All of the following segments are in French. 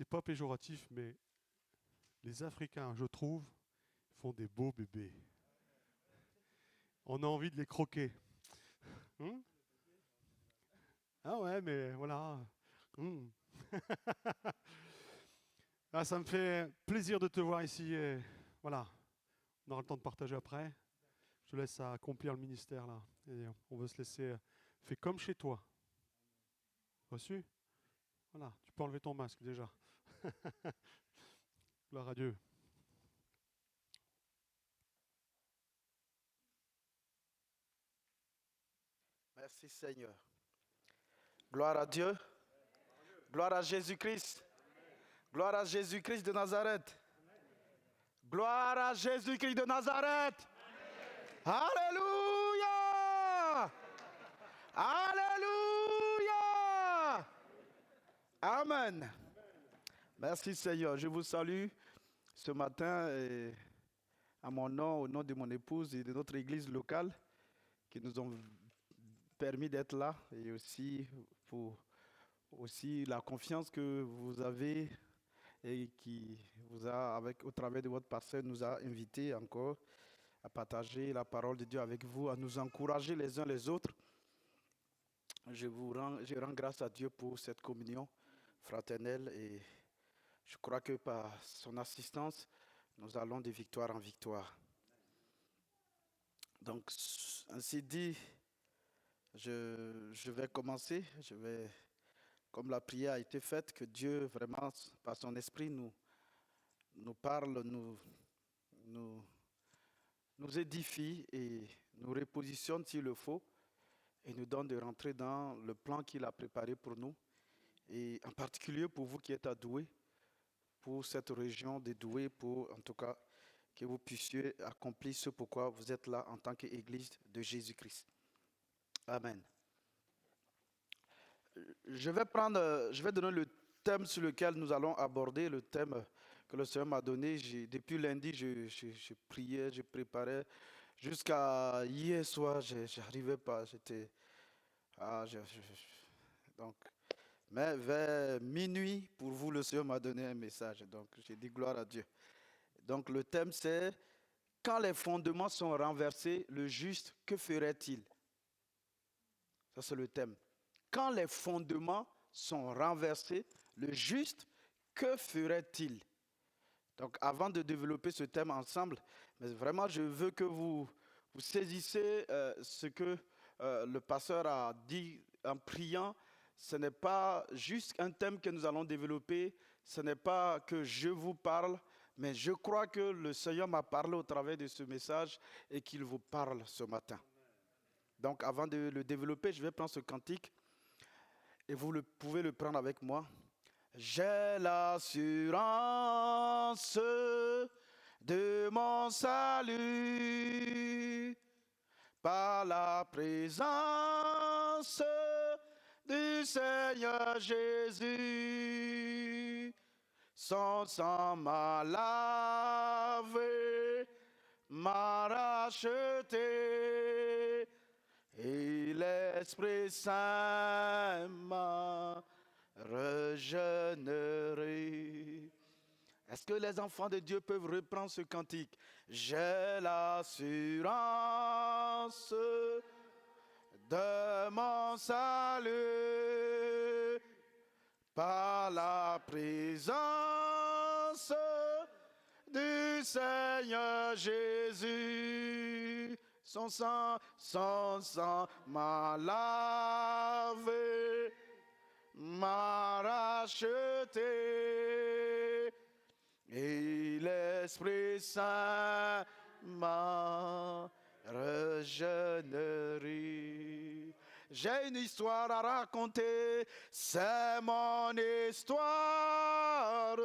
c'est pas péjoratif, mais les Africains, je trouve, font des beaux bébés. On a envie de les croquer. Hein? Ah ouais, mais voilà. Hum. Ah, ça me fait plaisir de te voir ici. Et voilà, on aura le temps de partager après. Je te laisse accomplir le ministère là. Et on va se laisser. Fais comme chez toi. Reçu? Voilà, tu peux enlever ton masque déjà. Gloire à Dieu. Merci Seigneur. Gloire à Dieu. Gloire à Jésus-Christ. Gloire à Jésus-Christ de Nazareth. Gloire à Jésus-Christ de Nazareth. Alléluia. Alléluia. Amen. Merci Seigneur. Je vous salue ce matin à mon nom, au nom de mon épouse et de notre église locale qui nous ont permis d'être là et aussi pour la confiance que vous avez et qui vous a, au travers de votre pasteur, nous a invités encore à partager la parole de Dieu avec vous, à nous encourager les uns les autres. Je rends grâce à Dieu pour cette communion fraternelle et je crois que par son assistance, nous allons de victoire en victoire. Donc, ainsi dit, je vais commencer. Comme la prière a été faite, que Dieu vraiment, par son esprit, nous parle, nous édifie et nous repositionne s'il le faut et nous donne de rentrer dans le plan qu'il a préparé pour nous. Et en particulier pour vous qui êtes à Douai, pour cette région de Douai, pour en tout cas que vous puissiez accomplir ce pourquoi vous êtes là en tant qu'Église de Jésus-Christ. Amen. Je vais donner le thème sur lequel nous allons aborder, le thème que le Seigneur m'a donné. Depuis lundi, je priais, je préparais. Jusqu'à hier soir, je n'arrivais pas. Donc, mais vers minuit, pour vous, le Seigneur m'a donné un message. Donc, j'ai dit gloire à Dieu. Donc, le thème, c'est quand les fondements sont renversés, le juste, que ferait-il? Ça, c'est le thème. Quand les fondements sont renversés, le juste, que ferait-il? Donc, avant de développer ce thème ensemble, mais vraiment, je veux que vous saisissez ce que le pasteur a dit en priant. Ce n'est pas juste un thème que nous allons développer, ce n'est pas que je vous parle, mais je crois que le Seigneur m'a parlé au travers de ce message et qu'il vous parle ce matin. Donc, avant de le développer, je vais prendre ce cantique et vous pouvez le prendre avec moi. J'ai l'assurance de mon salut par la présence du Seigneur Jésus. Son sang m'a lavé, m'a racheté, et l'Esprit Saint m'a régénéré. Est-ce que les enfants de Dieu peuvent reprendre ce cantique? J'ai l'assurance de mon salut par la présence du Seigneur Jésus. Son sang m'a lavé, m'a racheté, et l'Esprit Saint m'a régénéré. J'ai une histoire à raconter, c'est mon histoire,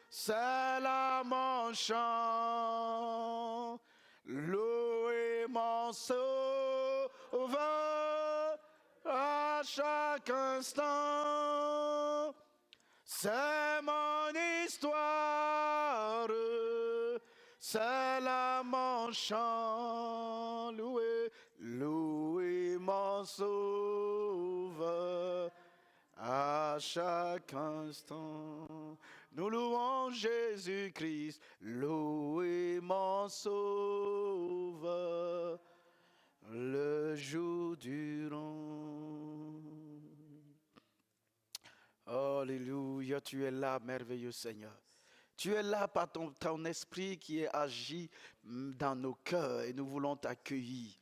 c'est là mon chant. Louez mon sauveur à chaque instant. C'est mon histoire, c'est là mon chant. Louez mon sauveur à à chaque instant. Nous louons Jésus-Christ, loué mon sauveur, le jour durant. Alléluia, tu es là, merveilleux Seigneur. Tu es là par ton esprit qui est agi dans nos cœurs et nous voulons t'accueillir.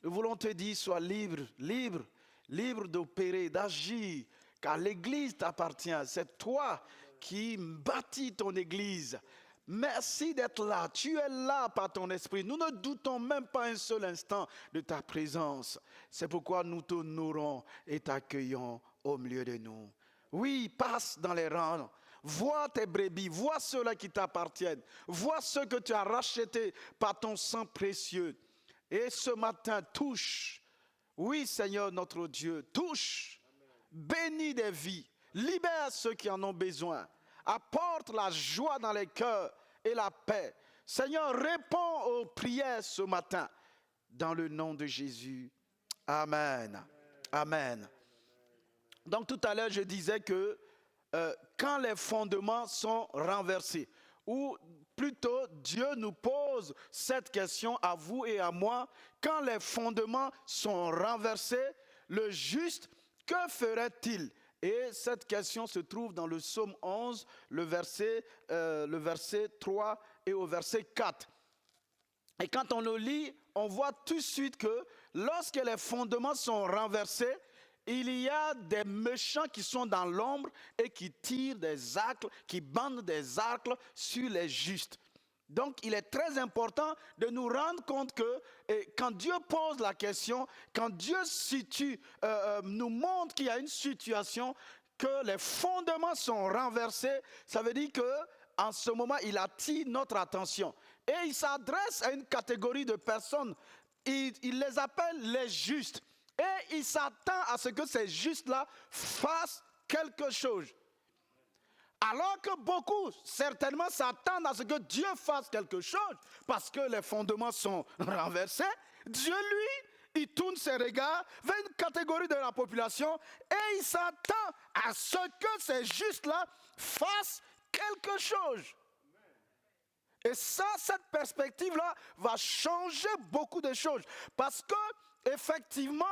Nous voulons te dire, sois libre, libre, libre d'opérer, d'agir, car l'Église t'appartient. C'est toi qui bâtis ton Église. Merci d'être là. Tu es là par ton esprit. Nous ne doutons même pas un seul instant de ta présence. C'est pourquoi nous t'honorons et t'accueillons au milieu de nous. Oui, passe dans les rangs. Vois tes brebis, vois ceux-là qui t'appartiennent. Vois ceux que tu as rachetés par ton sang précieux. Et ce matin, touche. Oui, Seigneur notre Dieu, touche. Bénis des vies. Libère ceux qui en ont besoin. Apporte la joie dans les cœurs et la paix. Seigneur, réponds aux prières ce matin. Dans le nom de Jésus. Amen. Amen. Donc tout à l'heure, je disais que quand les fondements sont renversés, ou plutôt Dieu nous pose cette question à vous et à moi, quand les fondements sont renversés, le juste, que ferait-il? Et cette question se trouve dans le psaume 11, le verset 3 et au verset 4. Et quand on le lit, on voit tout de suite que lorsque les fondements sont renversés, il y a des méchants qui sont dans l'ombre et qui tirent des arcs, qui bandent des arcs sur les justes. Donc, il est très important de nous rendre compte que quand Dieu pose la question, quand Dieu nous montre qu'il y a une situation, que les fondements sont renversés, ça veut dire qu'en ce moment, il attire notre attention. Et il s'adresse à une catégorie de personnes, il les appelle les justes. Et il s'attend à ce que ces justes-là fassent quelque chose. Alors que beaucoup, certainement, s'attendent à ce que Dieu fasse quelque chose, parce que les fondements sont renversés. Dieu, lui, il tourne ses regards vers une catégorie de la population et il s'attend à ce que ces justes-là fassent quelque chose. Et ça, cette perspective-là va changer beaucoup de choses. Parce que, effectivement,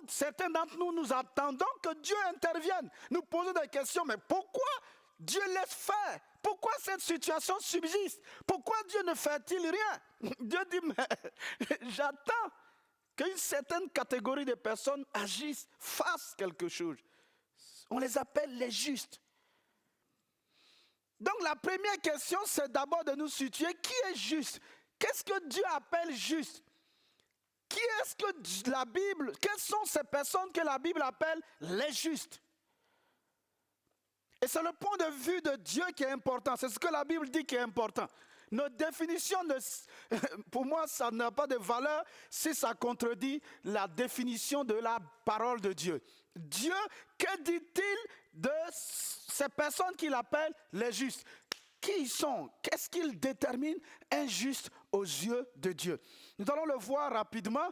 certains d'entre nous, nous attendons que Dieu intervienne. Nous posons des questions, mais pourquoi Dieu laisse faire? Pourquoi cette situation subsiste? Pourquoi Dieu ne fait-il rien? Dieu dit, mais j'attends qu'une certaine catégorie de personnes agissent, fassent quelque chose. On les appelle les justes. Donc la première question, c'est d'abord de nous situer qui est juste. Qu'est-ce que Dieu appelle juste? Qui est-ce que la Bible, quelles sont ces personnes que la Bible appelle les justes? Et c'est le point de vue de Dieu qui est important. C'est ce que la Bible dit qui est important. Notre définition, pour moi, ça n'a pas de valeur si ça contredit la définition de la parole de Dieu. Dieu, que dit-il de ces personnes qu'il appelle les justes? Qui ils sont? Qu'est-ce qu'ils déterminent injuste aux yeux de Dieu? Nous allons le voir rapidement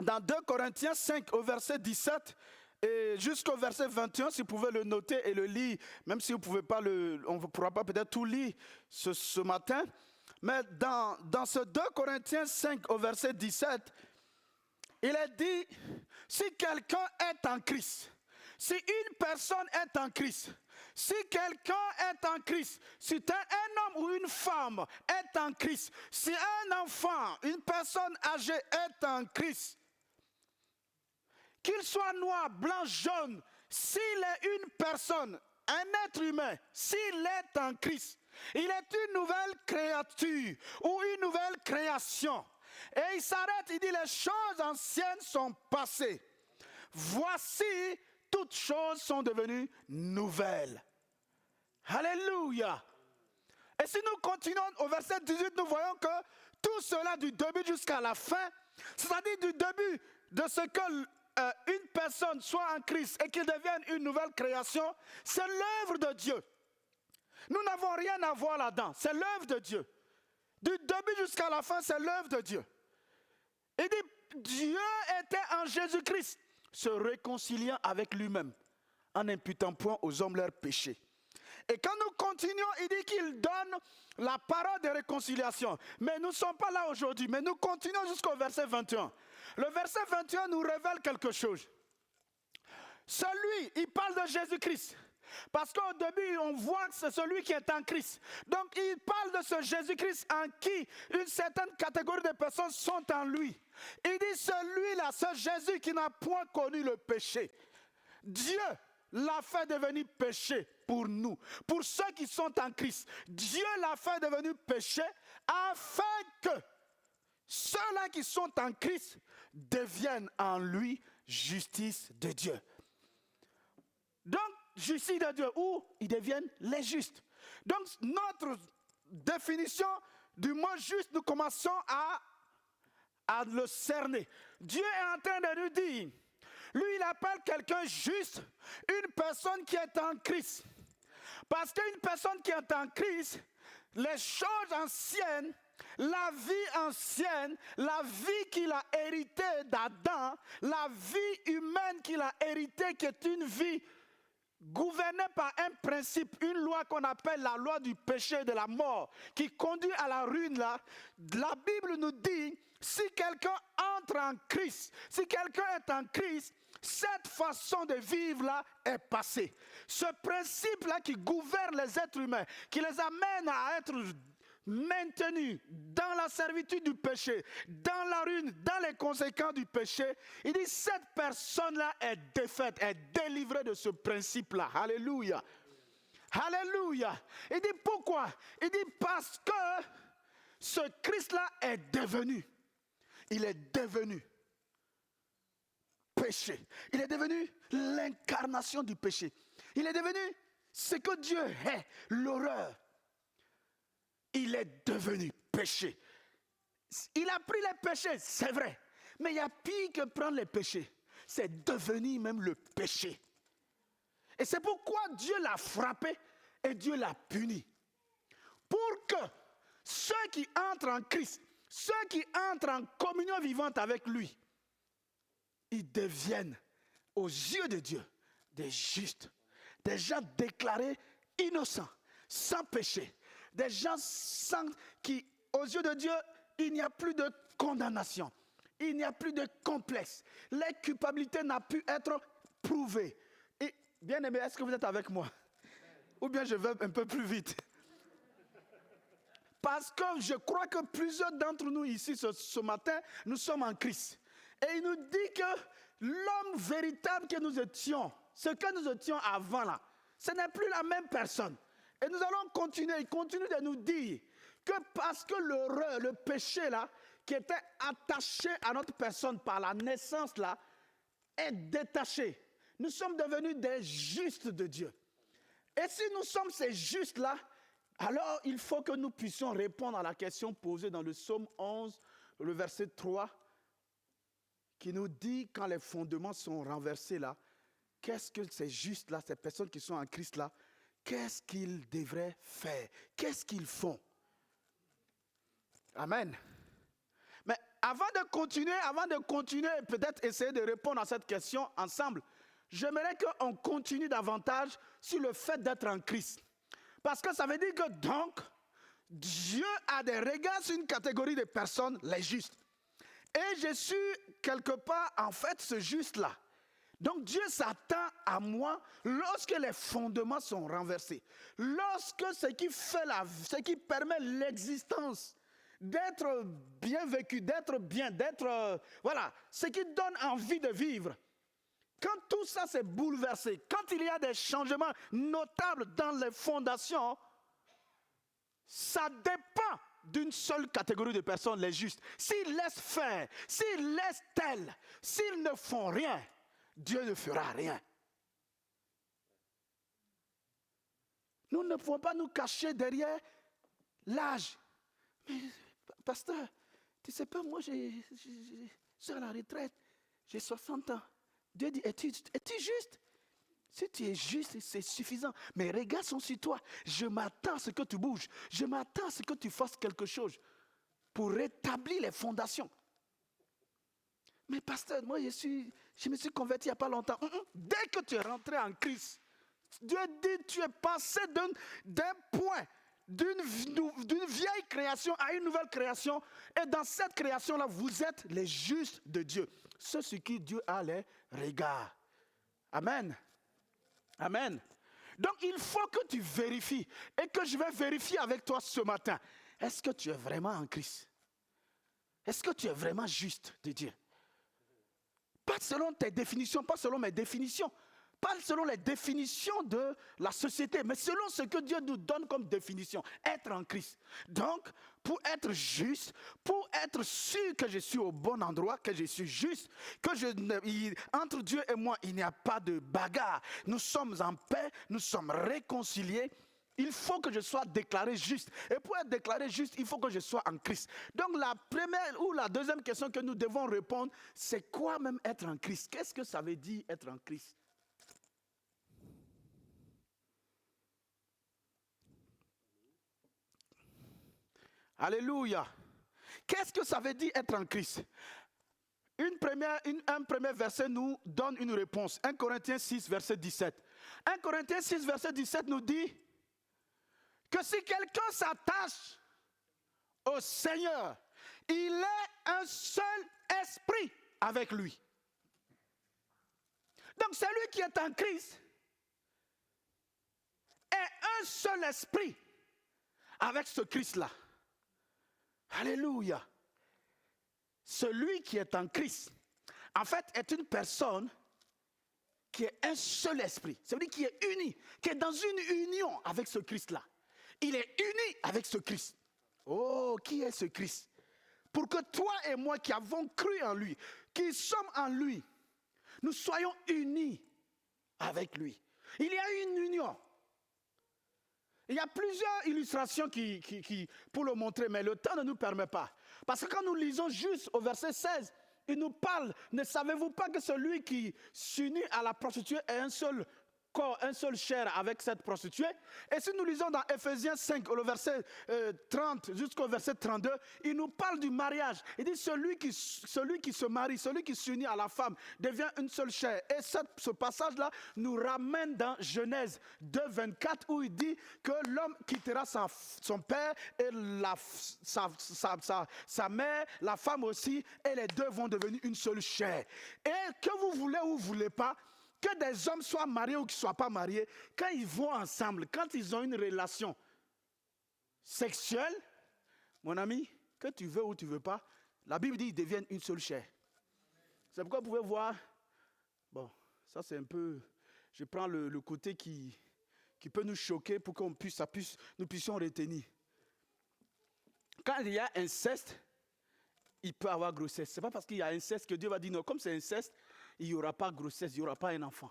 dans 2 Corinthiens 5 au verset 17 et jusqu'au verset 21, si vous pouvez le noter et le lire, même si vous ne pouvez pas on ne pourra pas peut-être tout lire ce matin. Mais dans ce 2 Corinthiens 5 au verset 17, il est dit, si quelqu'un est en Christ, si une personne est en Christ, si quelqu'un est en Christ, si un homme ou une femme est en Christ, si un enfant, une personne âgée est en Christ, qu'il soit noir, blanc, jaune, s'il est une personne, un être humain, s'il est en Christ, il est une nouvelle créature ou une nouvelle création. Et il s'arrête, il dit les choses anciennes sont passées. Voici, toutes choses sont devenues nouvelles. Alléluia. Et si nous continuons au verset 18, nous voyons que tout cela du début jusqu'à la fin, c'est-à-dire du début de ce que une personne soit en Christ et qu'il devienne une nouvelle création, c'est l'œuvre de Dieu. Nous n'avons rien à voir là-dedans, c'est l'œuvre de Dieu. Du début jusqu'à la fin, c'est l'œuvre de Dieu. Il dit, Dieu était en Jésus-Christ, se réconciliant avec lui-même, en n'imputant point aux hommes leurs péchés. Et quand nous continuons, il dit qu'il donne la parole de réconciliation. Mais nous ne sommes pas là aujourd'hui, mais nous continuons jusqu'au verset 21. Le verset 21 nous révèle quelque chose. Celui, il parle de Jésus-Christ. Parce qu'au début, on voit que c'est celui qui est en Christ. Donc, il parle de ce Jésus-Christ en qui une certaine catégorie de personnes sont en lui. Il dit celui-là, ce Jésus qui n'a point connu le péché. Dieu l'a fait devenir péché pour nous, pour ceux qui sont en Christ. Dieu l'a fait devenir péché afin que ceux-là qui sont en Christ deviennent en lui justice de Dieu. Donc, justice de Dieu, où ils deviennent les justes. Donc, notre définition du mot juste, nous commençons à le cerner. Dieu est en train de nous dire, lui, il appelle quelqu'un juste, une personne qui est en Christ. Parce qu'une personne qui est en Christ, les choses anciennes, la vie ancienne, la vie qu'il a héritée d'Adam, la vie humaine qu'il a héritée, qui est une vie gouverné par un principe, une loi qu'on appelle la loi du péché et de la mort, qui conduit à la ruine là, la Bible nous dit, si quelqu'un entre en Christ, si quelqu'un est en Christ, cette façon de vivre là est passée. Ce principe là qui gouverne les êtres humains, qui les amène à être maintenu dans la servitude du péché, dans la ruine, dans les conséquences du péché, il dit cette personne-là est défaite, est délivrée de ce principe-là. Alléluia. Alléluia. Il dit pourquoi? Il dit parce que ce Christ-là est devenu. Il est devenu péché. Il est devenu l'incarnation du péché. Il est devenu ce que Dieu est, l'horreur. Il est devenu péché. Il a pris les péchés, c'est vrai. Mais il y a pire que prendre les péchés. C'est devenir même le péché. Et c'est pourquoi Dieu l'a frappé et Dieu l'a puni. Pour que ceux qui entrent en Christ, ceux qui entrent en communion vivante avec lui, ils deviennent aux yeux de Dieu des justes, des gens déclarés innocents, sans péché. Des gens qui, aux yeux de Dieu, il n'y a plus de condamnation. Il n'y a plus de complexe. La culpabilité n'a pu être prouvée. Et, bien aimé, est-ce que vous êtes avec moi? Ou bien je vais un peu plus vite? Parce que je crois que plusieurs d'entre nous ici ce matin, nous sommes en Christ. Et il nous dit que l'homme véritable que nous étions, ce que nous étions avant là, ce n'est plus la même personne. Et nous allons continuer, il continue de nous dire que parce que l'horreur, le péché là, qui était attaché à notre personne par la naissance là, est détaché. Nous sommes devenus des justes de Dieu. Et si nous sommes ces justes là, alors il faut que nous puissions répondre à la question posée dans le psaume 11, le verset 3, qui nous dit quand les fondements sont renversés là, qu'est-ce que ces justes là, ces personnes qui sont en Christ là, qu'est-ce qu'ils devraient faire? Qu'est-ce qu'ils font? Amen. Mais avant de continuer, peut-être essayer de répondre à cette question ensemble, j'aimerais qu'on continue davantage sur le fait d'être en Christ. Parce que ça veut dire que donc, Dieu a des regards sur une catégorie de personnes, les justes. Et je suis quelque part, en fait, ce juste-là. Donc Dieu s'attend à moi lorsque les fondements sont renversés. Lorsque ce qui permet l'existence, d'être bien vécu, d'être bien, voilà, ce qui donne envie de vivre. Quand tout ça s'est bouleversé, quand il y a des changements notables dans les fondations, ça dépend d'une seule catégorie de personnes, les justes. S'ils laissent faire, s'ils laissent tel, s'ils ne font rien, Dieu ne fera rien. Nous ne pouvons pas nous cacher derrière l'âge. Mais, pasteur, tu ne sais pas, moi, je suis à la retraite, j'ai 60 ans. Dieu dit, es-tu juste? Si tu es juste, c'est suffisant. Mes regards sont sur toi. Je m'attends à ce que tu bouges. Je m'attends à ce que tu fasses quelque chose pour rétablir les fondations. Mais pasteur, moi, je suis Je me suis converti il n'y a pas longtemps. Dès que tu es rentré en Christ, Dieu dit tu es passé d'un point, d'une vieille création à une nouvelle création. Et dans cette création-là, vous êtes les justes de Dieu. Ceux sur qui Dieu a les regards. Amen. Amen. Donc il faut que tu vérifies. Et que je vais vérifier avec toi ce matin. Est-ce que tu es vraiment en Christ? Est-ce que tu es vraiment juste de Dieu? Pas selon tes définitions, pas selon mes définitions. Pas selon les définitions de la société, mais selon ce que Dieu nous donne comme définition, être en Christ. Donc, pour être juste, pour être sûr que je suis au bon endroit, que je suis juste, entre Dieu et moi, il n'y a pas de bagarre. Nous sommes en paix, nous sommes réconciliés. Il faut que je sois déclaré juste. Et pour être déclaré juste, il faut que je sois en Christ. Donc la première ou la deuxième question que nous devons répondre, c'est quoi même être en Christ? Qu'est-ce que ça veut dire être en Christ? Alléluia. Qu'est-ce que ça veut dire être en Christ? Un premier verset nous donne une réponse. 1 Corinthiens 6, verset 17. 1 Corinthiens 6, verset 17 nous dit que si quelqu'un s'attache au Seigneur, il est un seul esprit avec lui. Donc celui qui est en Christ est un seul esprit avec ce Christ-là. Alléluia. Celui qui est en Christ, en fait, est une personne qui est un seul esprit. Celui qui est uni, qui est dans une union avec ce Christ-là. Il est uni avec ce Christ. Oh, qui est ce Christ? Pour que toi et moi qui avons cru en lui, qui sommes en lui, nous soyons unis avec lui. Il y a une union. Il y a plusieurs illustrations pour le montrer, mais le temps ne nous permet pas. Parce que quand nous lisons juste au verset 16, il nous parle, ne savez-vous pas que celui qui s'unit à la prostituée est un seul corps, un seul chair avec cette prostituée? Et si nous lisons dans Ephésiens 5, le verset 30 jusqu'au verset 32, il nous parle du mariage. Il dit celui qui se marie, celui qui s'unit à la femme devient une seule chair. Et ce passage-là nous ramène dans Genèse 2, 24 où il dit que l'homme quittera son père et sa mère, la femme aussi, et les deux vont devenir une seule chair. Et que vous voulez ou vous voulez pas, que des hommes soient mariés ou qu'ils ne soient pas mariés, quand ils vont ensemble, quand ils ont une relation sexuelle, mon ami, que tu veux ou tu ne veux pas, la Bible dit qu'ils deviennent une seule chair. C'est pourquoi vous pouvez voir, bon, ça c'est un peu, je prends le côté qui peut nous choquer pour que nous puissions retenir. Quand il y a inceste, il peut y avoir grossesse. Ce n'est pas parce qu'il y a inceste que Dieu va dire non, comme c'est inceste, il n'y aura pas de grossesse, il n'y aura pas un enfant.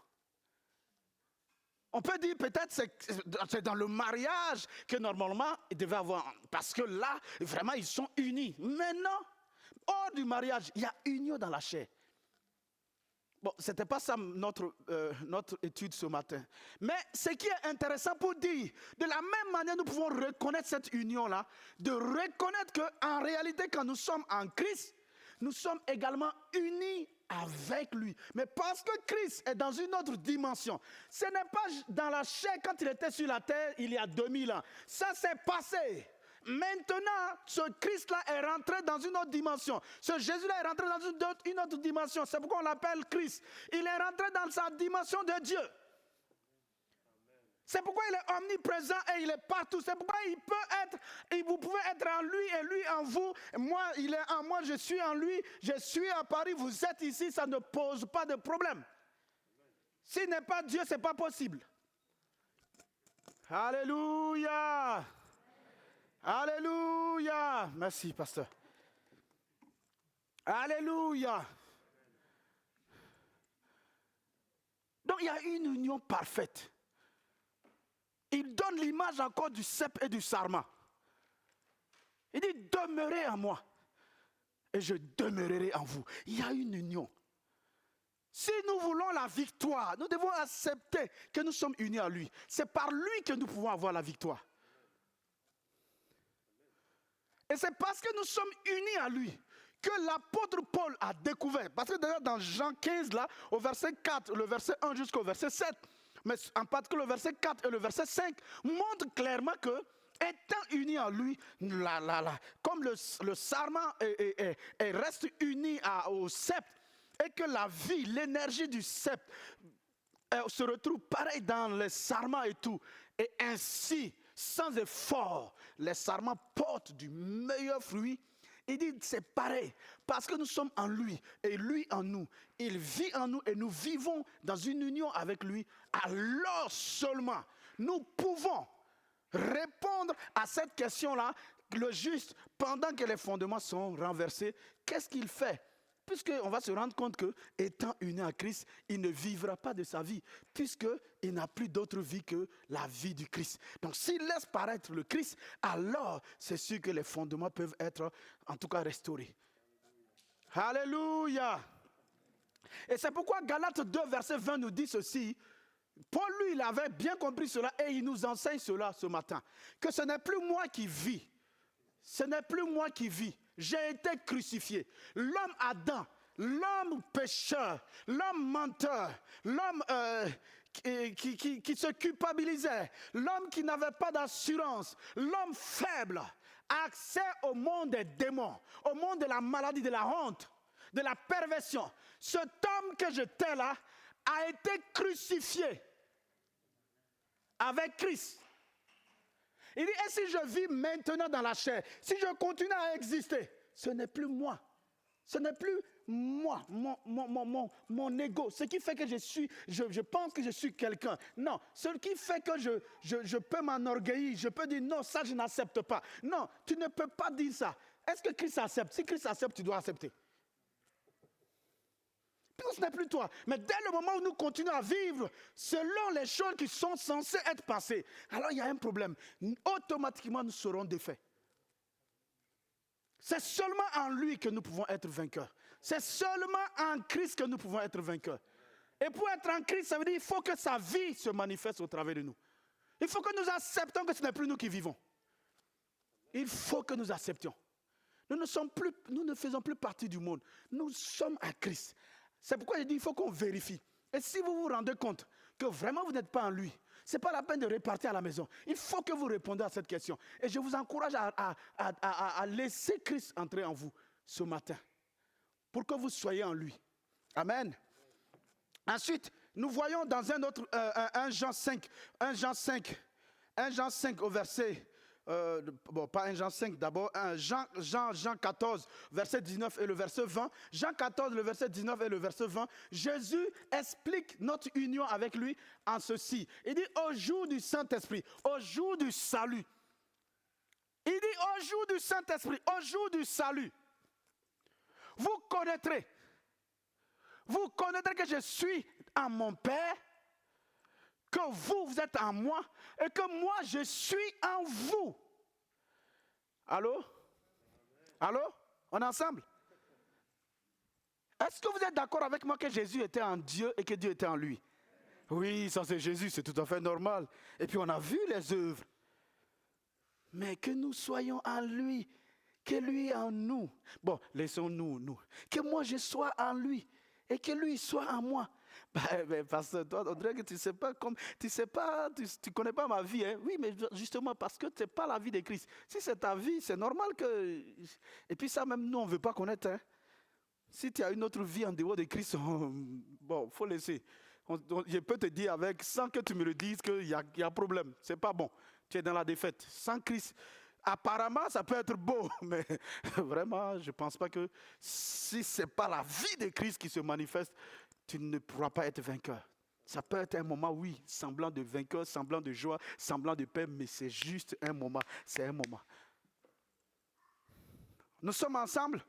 On peut dire peut-être c'est dans le mariage que normalement il devait avoir, parce que là, vraiment, ils sont unis. Mais non, hors du mariage, il y a union dans la chair. Bon, ce n'était pas ça notre étude ce matin. Mais ce qui est intéressant pour dire, de la même manière, nous pouvons reconnaître cette union-là, de reconnaître qu'en réalité, quand nous sommes en Christ, nous sommes également unis avec lui. Mais parce que Christ est dans une autre dimension, ce n'est pas dans la chair quand il était sur la terre il y a 2000 ans. Ça s'est passé. Maintenant, ce Christ-là est rentré dans une autre dimension. Ce Jésus-là est rentré dans une autre dimension. C'est pourquoi on l'appelle Christ. Il est rentré dans sa dimension de Dieu. C'est pourquoi il est omniprésent et il est partout. C'est pourquoi il peut être, et vous pouvez être en lui et lui en vous. Moi, il est en moi, je suis en lui. Je suis à Paris, vous êtes ici, ça ne pose pas de problème. S'il n'est pas Dieu, ce n'est pas possible. Alléluia. Alléluia. Merci, pasteur. Alléluia. Donc, il y a une union parfaite. Il donne l'image encore du cep et du sarment. Il dit, demeurez en moi et je demeurerai en vous. Il y a une union. Si nous voulons la victoire, nous devons accepter que nous sommes unis à lui. C'est par lui que nous pouvons avoir la victoire. Et c'est parce que nous sommes unis à lui que l'apôtre Paul a découvert. Parce que déjà dans Jean 15, là, au verset 4, le verset 1 jusqu'au verset 7, mais en particulier le verset 4 et le verset 5, montrent clairement que, étant unis en lui, comme le sarment reste uni au sceptre, et que la vie, l'énergie du sceptre se retrouve pareil dans les sarments et tout, et ainsi, sans effort, les sarments portent du meilleur fruit. Il dit c'est pareil, parce que nous sommes en lui et lui en nous. Il vit en nous et nous vivons dans une union avec lui. Alors seulement, nous pouvons répondre à cette question-là. Le juste, pendant que les fondements sont renversés, qu'est-ce qu'il fait? Puisqu'on va se rendre compte que, étant uni à Christ, il ne vivra pas de sa vie, puisqu'il n'a plus d'autre vie que la vie du Christ. Donc s'il laisse paraître le Christ, alors c'est sûr que les fondements peuvent être, en tout cas, restaurés. Alléluia! Et c'est pourquoi Galates 2, verset 20 nous dit ceci. Paul, lui, il avait bien compris cela et il nous enseigne cela ce matin. Que ce n'est plus moi qui vis. Ce n'est plus moi qui vis. J'ai été crucifié. L'homme Adam, l'homme pécheur, l'homme menteur, l'homme qui se culpabilisait, l'homme qui n'avait pas d'assurance, l'homme faible, accès au monde des démons, au monde de la maladie, de la honte, de la perversion. Cet homme que j'étais là a été crucifié avec Christ. Il dit, et si je vis maintenant dans la chair, si je continue à exister, ce n'est plus moi. Ce n'est plus moi, mon ego. Ce qui fait que je pense que je suis quelqu'un. Non, ce qui fait que je peux m'enorgueillir, je peux dire non, ça je n'accepte pas. Non, tu ne peux pas dire ça. Est-ce que Christ accepte? Si Christ accepte, tu dois accepter. Ce n'est plus toi. Mais dès le moment où nous continuons à vivre selon les choses qui sont censées être passées, alors il y a un problème. Automatiquement, nous serons défaits. C'est seulement en lui que nous pouvons être vainqueurs. C'est seulement en Christ que nous pouvons être vainqueurs. Et pour être en Christ, ça veut dire qu'il faut que sa vie se manifeste au travers de nous. Il faut que nous acceptons que ce n'est plus nous qui vivons. Il faut que nous acceptions. Nous ne faisons plus partie du monde. Nous sommes à Christ. C'est pourquoi je dis qu'il faut qu'on vérifie. Et si vous vous rendez compte que vraiment vous n'êtes pas en lui, ce n'est pas la peine de repartir à la maison. Il faut que vous répondiez à cette question. Et je vous encourage à laisser Christ entrer en vous ce matin. Pour que vous soyez en lui. Amen. Ensuite, nous voyons dans un autre, 1 Jean 5 au verset... pas 1 Jean 5 d'abord, Jean 14, verset 19 et le verset 20. Jean 14, le verset 19 et le verset 20. Jésus explique notre union avec lui en ceci. Il dit au jour du Saint-Esprit, au jour du salut. Il dit au jour du Saint-Esprit, au jour du salut. Vous connaîtrez que je suis en mon Père, que vous êtes en moi et que moi je suis en vous. Allô? Allô? On est ensemble? Est-ce que vous êtes d'accord avec moi que Jésus était en Dieu et que Dieu était en lui? Oui, ça c'est Jésus, c'est tout à fait normal. Et puis on a vu les œuvres. Mais que nous soyons en lui, que lui en nous. Bon, laissons-nous. Que moi je sois en lui et que lui soit en moi. Parce que toi, on dirait que tu connais pas ma vie. Hein? Oui, mais justement parce que tu n'es pas la vie de Christ. Si c'est ta vie, c'est normal que... Et puis ça même, nous, on ne veut pas connaître. Hein? Si tu as une autre vie en dehors de Christ, bon, il faut laisser. Je peux te dire sans que tu me le dises qu'il y a problème. Ce n'est pas bon. Tu es dans la défaite. Sans Christ, apparemment, ça peut être beau. Mais vraiment, je ne pense pas que si ce n'est pas la vie de Christ qui se manifeste, tu ne pourras pas être vainqueur. Ça peut être un moment, oui, semblant de vainqueur, semblant de joie, semblant de paix, mais c'est juste un moment. C'est un moment. Nous sommes ensemble?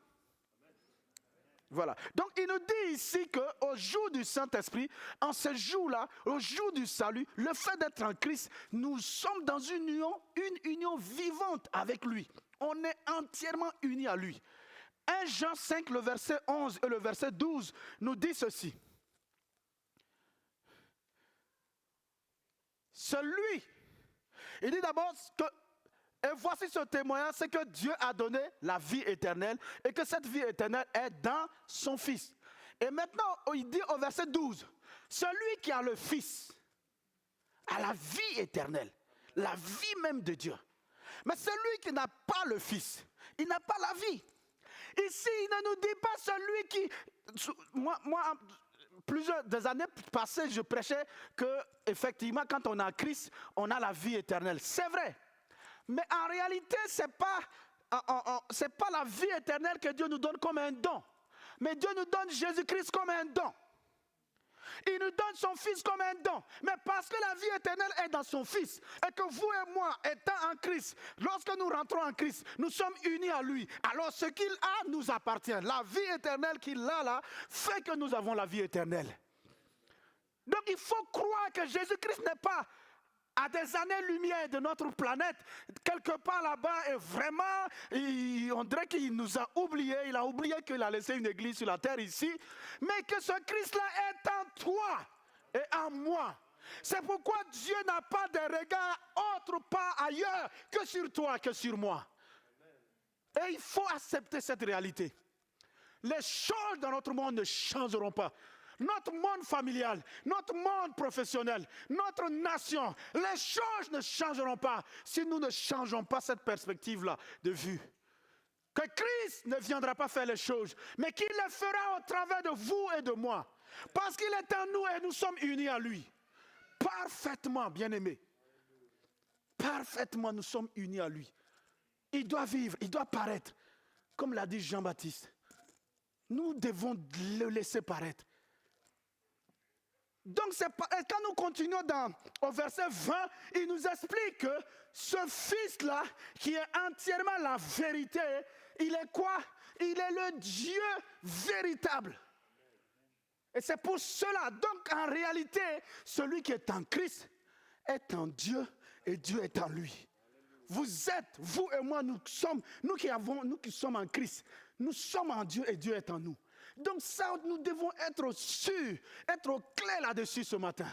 Voilà. Donc, il nous dit ici qu'au jour du Saint-Esprit, en ce jour-là, au jour du salut, le fait d'être en Christ, nous sommes dans une union vivante avec lui. On est entièrement unis à lui. 1 Jean 5, le verset 11 et le verset 12 nous dit ceci. Celui, il dit d'abord que Et voici ce témoignage, c'est que Dieu a donné la vie éternelle et que cette vie éternelle est dans son Fils. Et maintenant, il dit au verset 12, celui qui a le Fils a la vie éternelle, la vie même de Dieu. Mais celui qui n'a pas le Fils, il n'a pas la vie. Ici, il ne nous dit pas celui qui... Moi, plusieurs des années passées, je prêchais que effectivement, quand on a Christ, on a la vie éternelle. C'est vrai. Mais en réalité, c'est pas la vie éternelle que Dieu nous donne comme un don. Mais Dieu nous donne Jésus-Christ comme un don. Il nous donne son Fils comme un don. Mais parce que la vie éternelle est dans son Fils, et que vous et moi, étant en Christ, lorsque nous rentrons en Christ, nous sommes unis à lui. Alors ce qu'il a nous appartient. La vie éternelle qu'il a là, fait que nous avons la vie éternelle. Donc il faut croire que Jésus-Christ n'est pas à des années-lumière de notre planète, quelque part là-bas, et vraiment, on dirait qu'il nous a oubliés. Il a oublié qu'il a laissé une église sur la terre ici, mais que ce Christ-là est en toi et en moi. C'est pourquoi Dieu n'a pas de regard autre part ailleurs que sur toi, que sur moi. Et il faut accepter cette réalité. Les choses dans notre monde ne changeront pas. Notre monde familial, notre monde professionnel, notre nation, les choses ne changeront pas si nous ne changeons pas cette perspective-là de vue. Que Christ ne viendra pas faire les choses, mais qu'il les fera au travers de vous et de moi. Parce qu'il est en nous et nous sommes unis à lui. Parfaitement, bien-aimés. Parfaitement, nous sommes unis à lui. Il doit vivre, il doit paraître. Comme l'a dit Jean-Baptiste, nous devons le laisser paraître. Donc, quand nous continuons au verset 20, il nous explique que ce Fils-là, qui est entièrement la vérité, il est quoi? Il est le Dieu véritable. Et c'est pour cela, donc en réalité, celui qui est en Christ est en Dieu et Dieu est en lui. Vous êtes, vous et moi, nous qui sommes en Christ, nous sommes en Dieu et Dieu est en nous. Donc ça, nous devons être sûrs, être au clair là-dessus ce matin.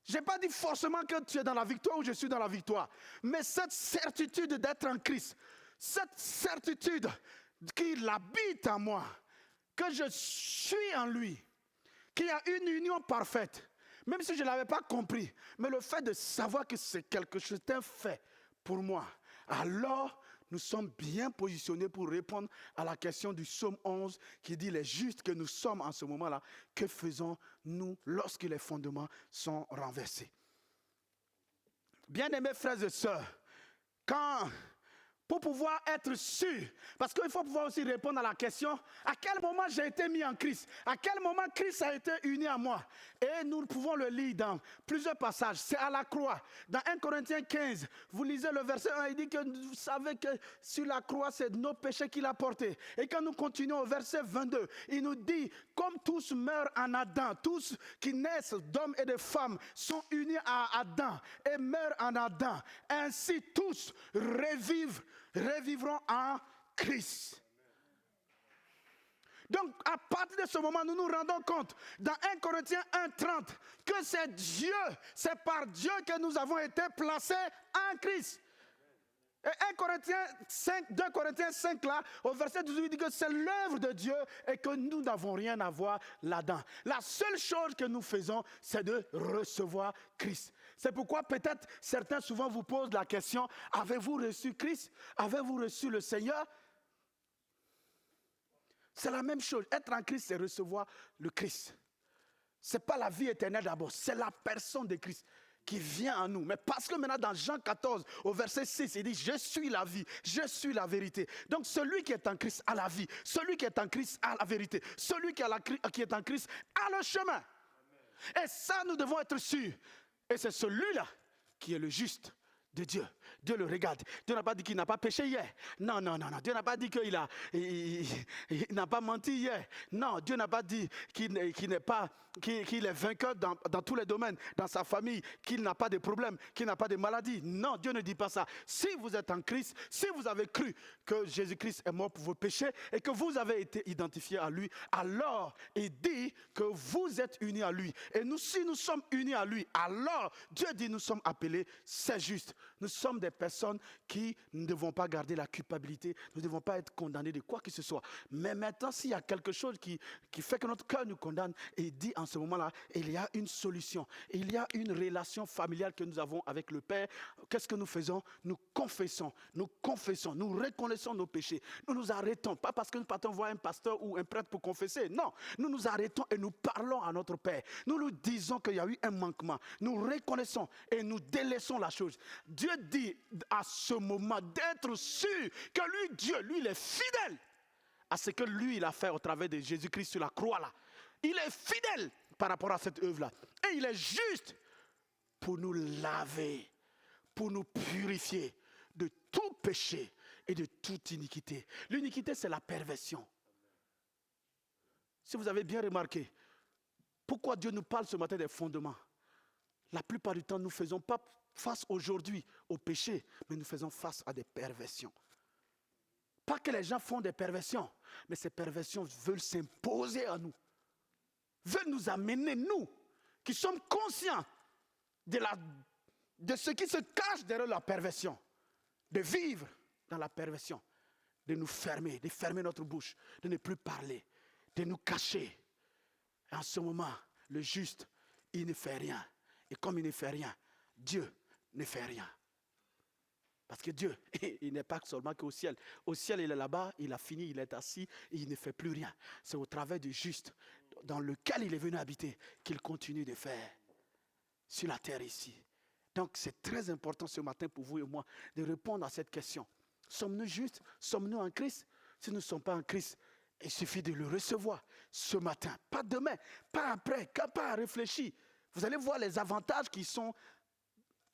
Je n'ai pas dit forcément que tu es dans la victoire ou je suis dans la victoire. Mais cette certitude d'être en Christ, cette certitude qu'il habite en moi, que je suis en lui, qu'il y a une union parfaite, même si je ne l'avais pas compris, mais le fait de savoir que c'est quelque chose d'un fait pour moi, alors nous sommes bien positionnés pour répondre à la question du psaume 11 qui dit les justes que nous sommes en ce moment-là, que faisons-nous lorsque les fondements sont renversés? Bien-aimés frères et sœurs, pour pouvoir être sûr, parce qu'il faut pouvoir aussi répondre à la question, à quel moment j'ai été mis en Christ? À quel moment Christ a été uni à moi? Et nous pouvons le lire dans plusieurs passages. C'est à la croix. Dans 1 Corinthiens 15, vous lisez le verset 1, il dit que vous savez que sur la croix, c'est nos péchés qu'il a portés. Et quand nous continuons au verset 22, il nous dit, comme tous meurent en Adam, tous qui naissent d'hommes et de femmes sont unis à Adam et meurent en Adam, ainsi tous revivront en Christ. Donc, à partir de ce moment, nous nous rendons compte, dans 1 Corinthiens 1:30, que c'est Dieu, c'est par Dieu que nous avons été placés en Christ. Et 2 Corinthiens 5, là, au verset 18, il dit que c'est l'œuvre de Dieu et que nous n'avons rien à voir là-dedans. La seule chose que nous faisons, c'est de recevoir Christ. C'est pourquoi peut-être certains souvent vous posent la question, avez-vous reçu Christ? Avez-vous reçu le Seigneur? C'est la même chose. Être en Christ, c'est recevoir le Christ. Ce n'est pas la vie éternelle d'abord, c'est la personne de Christ qui vient en nous. Mais parce que maintenant dans Jean 14, au verset 6, il dit, je suis la vie, je suis la vérité. Donc celui qui est en Christ a la vie, celui qui est en Christ a la vérité, celui qui est en Christ a le chemin. Amen. Et ça, nous devons être sûrs. Et c'est celui-là qui est le juste de Dieu. Dieu le regarde. Dieu n'a pas dit qu'il n'a pas péché hier. Non. Dieu n'a pas dit qu'il n'a pas menti hier. Non, Dieu n'a pas dit qu'il n'est pas qu'il est vainqueur dans tous les domaines, dans sa famille, qu'il n'a pas de problème, qu'il n'a pas de maladie. Non, Dieu ne dit pas ça. Si vous êtes en Christ, si vous avez cru que Jésus-Christ est mort pour vos péchés et que vous avez été identifié à lui, alors il dit que vous êtes unis à lui. Et nous, si nous sommes unis à lui, alors Dieu dit nous sommes appelés, c'est juste. Nous sommes des personnes qui ne devons pas garder la culpabilité, nous ne devons pas être condamnés de quoi que ce soit. Mais maintenant, s'il y a quelque chose qui fait que notre cœur nous condamne, il dit en ce moment-là, il y a une solution. Il y a une relation familiale que nous avons avec le Père. Qu'est-ce que nous faisons? Nous confessons, nous reconnaissons nos péchés. Nous nous arrêtons, pas parce que nous partons voir un pasteur ou un prêtre pour confesser. Non, nous nous arrêtons et nous parlons à notre Père. Nous lui disons qu'il y a eu un manquement. Nous reconnaissons et nous délaissons la chose. Dieu dit à ce moment d'être sûr que lui, Dieu, lui, il est fidèle à ce que lui, il a fait au travers de Jésus-Christ sur la croix là. Il est fidèle par rapport à cette œuvre-là. Et il est juste pour nous laver, pour nous purifier de tout péché et de toute iniquité. L'iniquité, c'est la perversion. Si vous avez bien remarqué, pourquoi Dieu nous parle ce matin des fondements? La plupart du temps, nous ne faisons pas face aujourd'hui au péché, mais nous faisons face à des perversions. Pas que les gens font des perversions, mais ces perversions veulent s'imposer à nous. Veulent nous amener, nous, qui sommes conscients de ce qui se cache derrière la perversion, de vivre dans la perversion, de nous fermer, de fermer notre bouche, de ne plus parler, de nous cacher. Et en ce moment, le juste, il ne fait rien. Et comme il ne fait rien, Dieu ne fait rien. Parce que Dieu, il n'est pas seulement qu'au ciel. Au ciel, il est là-bas, il a fini, il est assis, et il ne fait plus rien. C'est au travers du juste, dans lequel il est venu habiter, qu'il continue de faire sur la terre ici. Donc c'est très important ce matin pour vous et moi de répondre à cette question. Sommes-nous justes? Sommes-nous en Christ? Si nous ne sommes pas en Christ, il suffit de le recevoir ce matin. Pas demain, pas après, pas à réfléchir. Vous allez voir les avantages qui sont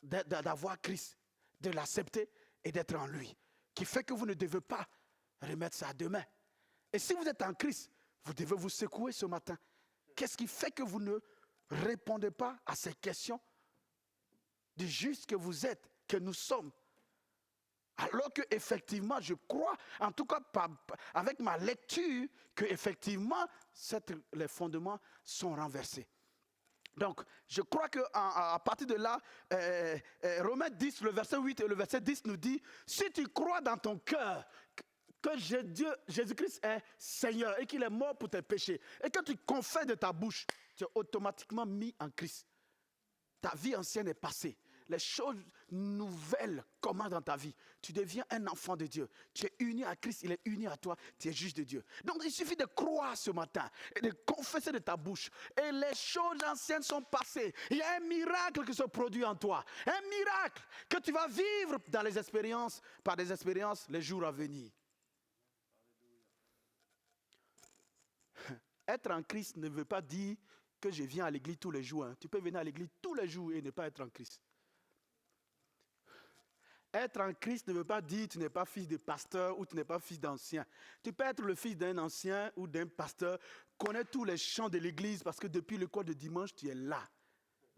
d'avoir Christ, de l'accepter et d'être en lui, qui fait que vous ne devez pas remettre ça à demain. Et si vous êtes en Christ, vous devez vous secouer ce matin. Qu'est-ce qui fait que vous ne répondez pas à ces questions du juste que vous êtes, que nous sommes? Alors que effectivement, je crois, en tout cas avec ma lecture, que effectivement les fondements sont renversés. Donc, je crois qu'à partir de là, Romains 10, le verset 8 et le verset 10 nous dit, si tu crois dans ton cœur que Jésus-Christ est Seigneur et qu'il est mort pour tes péchés, et que tu confesses de ta bouche, tu es automatiquement mis en Christ. Ta vie ancienne est passée. Les choses nouvelles commencent dans ta vie. Tu deviens un enfant de Dieu. Tu es uni à Christ, il est uni à toi, tu es juge de Dieu. Donc il suffit de croire ce matin et de confesser de ta bouche. Et les choses anciennes sont passées. Il y a un miracle qui se produit en toi. Un miracle que tu vas vivre dans les expériences, par des expériences, les jours à venir. Être en Christ ne veut pas dire que je viens à l'église tous les jours. Hein. Tu peux venir à l'église tous les jours et ne pas être en Christ. Être en Christ ne veut pas dire que tu n'es pas fils de pasteur ou tu n'es pas fils d'ancien. Tu peux être le fils d'un ancien ou d'un pasteur, connaître tous les chants de l'église parce que depuis le cours de dimanche, tu es là.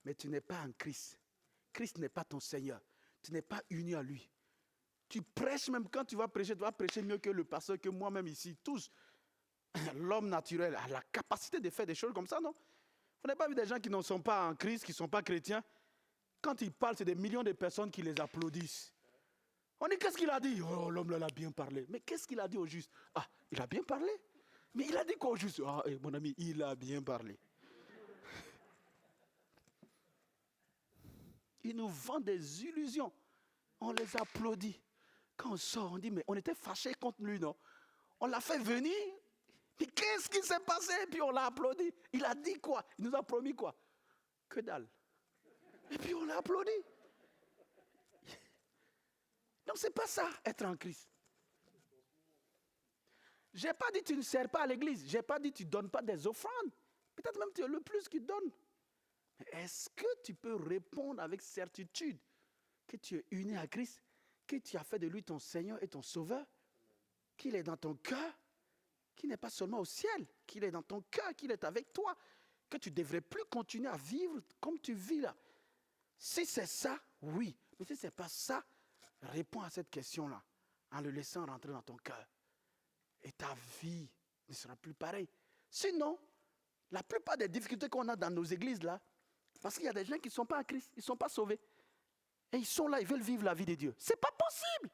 Mais tu n'es pas en Christ. Christ n'est pas ton Seigneur. Tu n'es pas uni à lui. Tu prêches même quand tu vas prêcher mieux que le pasteur, que moi-même ici, tous. L'homme naturel a la capacité de faire des choses comme ça, non? Vous n'avez pas vu des gens qui ne sont pas en Christ, qui ne sont pas chrétiens? Quand ils parlent, c'est des millions de personnes qui les applaudissent. On dit, qu'est-ce qu'il a dit? Oh, l'homme là a bien parlé. Mais qu'est-ce qu'il a dit au juste? Ah, il a bien parlé. Mais il a dit quoi au juste? Ah, mon ami, il a bien parlé. Il nous vend des illusions. On les applaudit. Quand on sort, on dit, mais on était fâchés contre lui, non? On l'a fait venir. Mais qu'est-ce qui s'est passé? Et puis on l'a applaudi. Il a dit quoi? Il nous a promis quoi? Que dalle. Et puis on l'a applaudi. Donc c'est pas ça, être en Christ. Je n'ai pas dit tu ne sers pas à l'église. Je n'ai pas dit tu ne donnes pas des offrandes. Peut-être même tu es le plus qui donne. Mais est-ce que tu peux répondre avec certitude que tu es uni à Christ, que tu as fait de lui ton Seigneur et ton Sauveur, qu'il est dans ton cœur, qu'il n'est pas seulement au ciel, qu'il est dans ton cœur, qu'il est avec toi, que tu ne devrais plus continuer à vivre comme tu vis là. Si c'est ça, oui. Mais si ce n'est pas ça, réponds à cette question-là en le laissant rentrer dans ton cœur. Et ta vie ne sera plus pareille. Sinon, la plupart des difficultés qu'on a dans nos églises là, parce qu'il y a des gens qui ne sont pas en Christ, ils ne sont pas sauvés. Et ils sont là, ils veulent vivre la vie de Dieu. Ce n'est pas possible.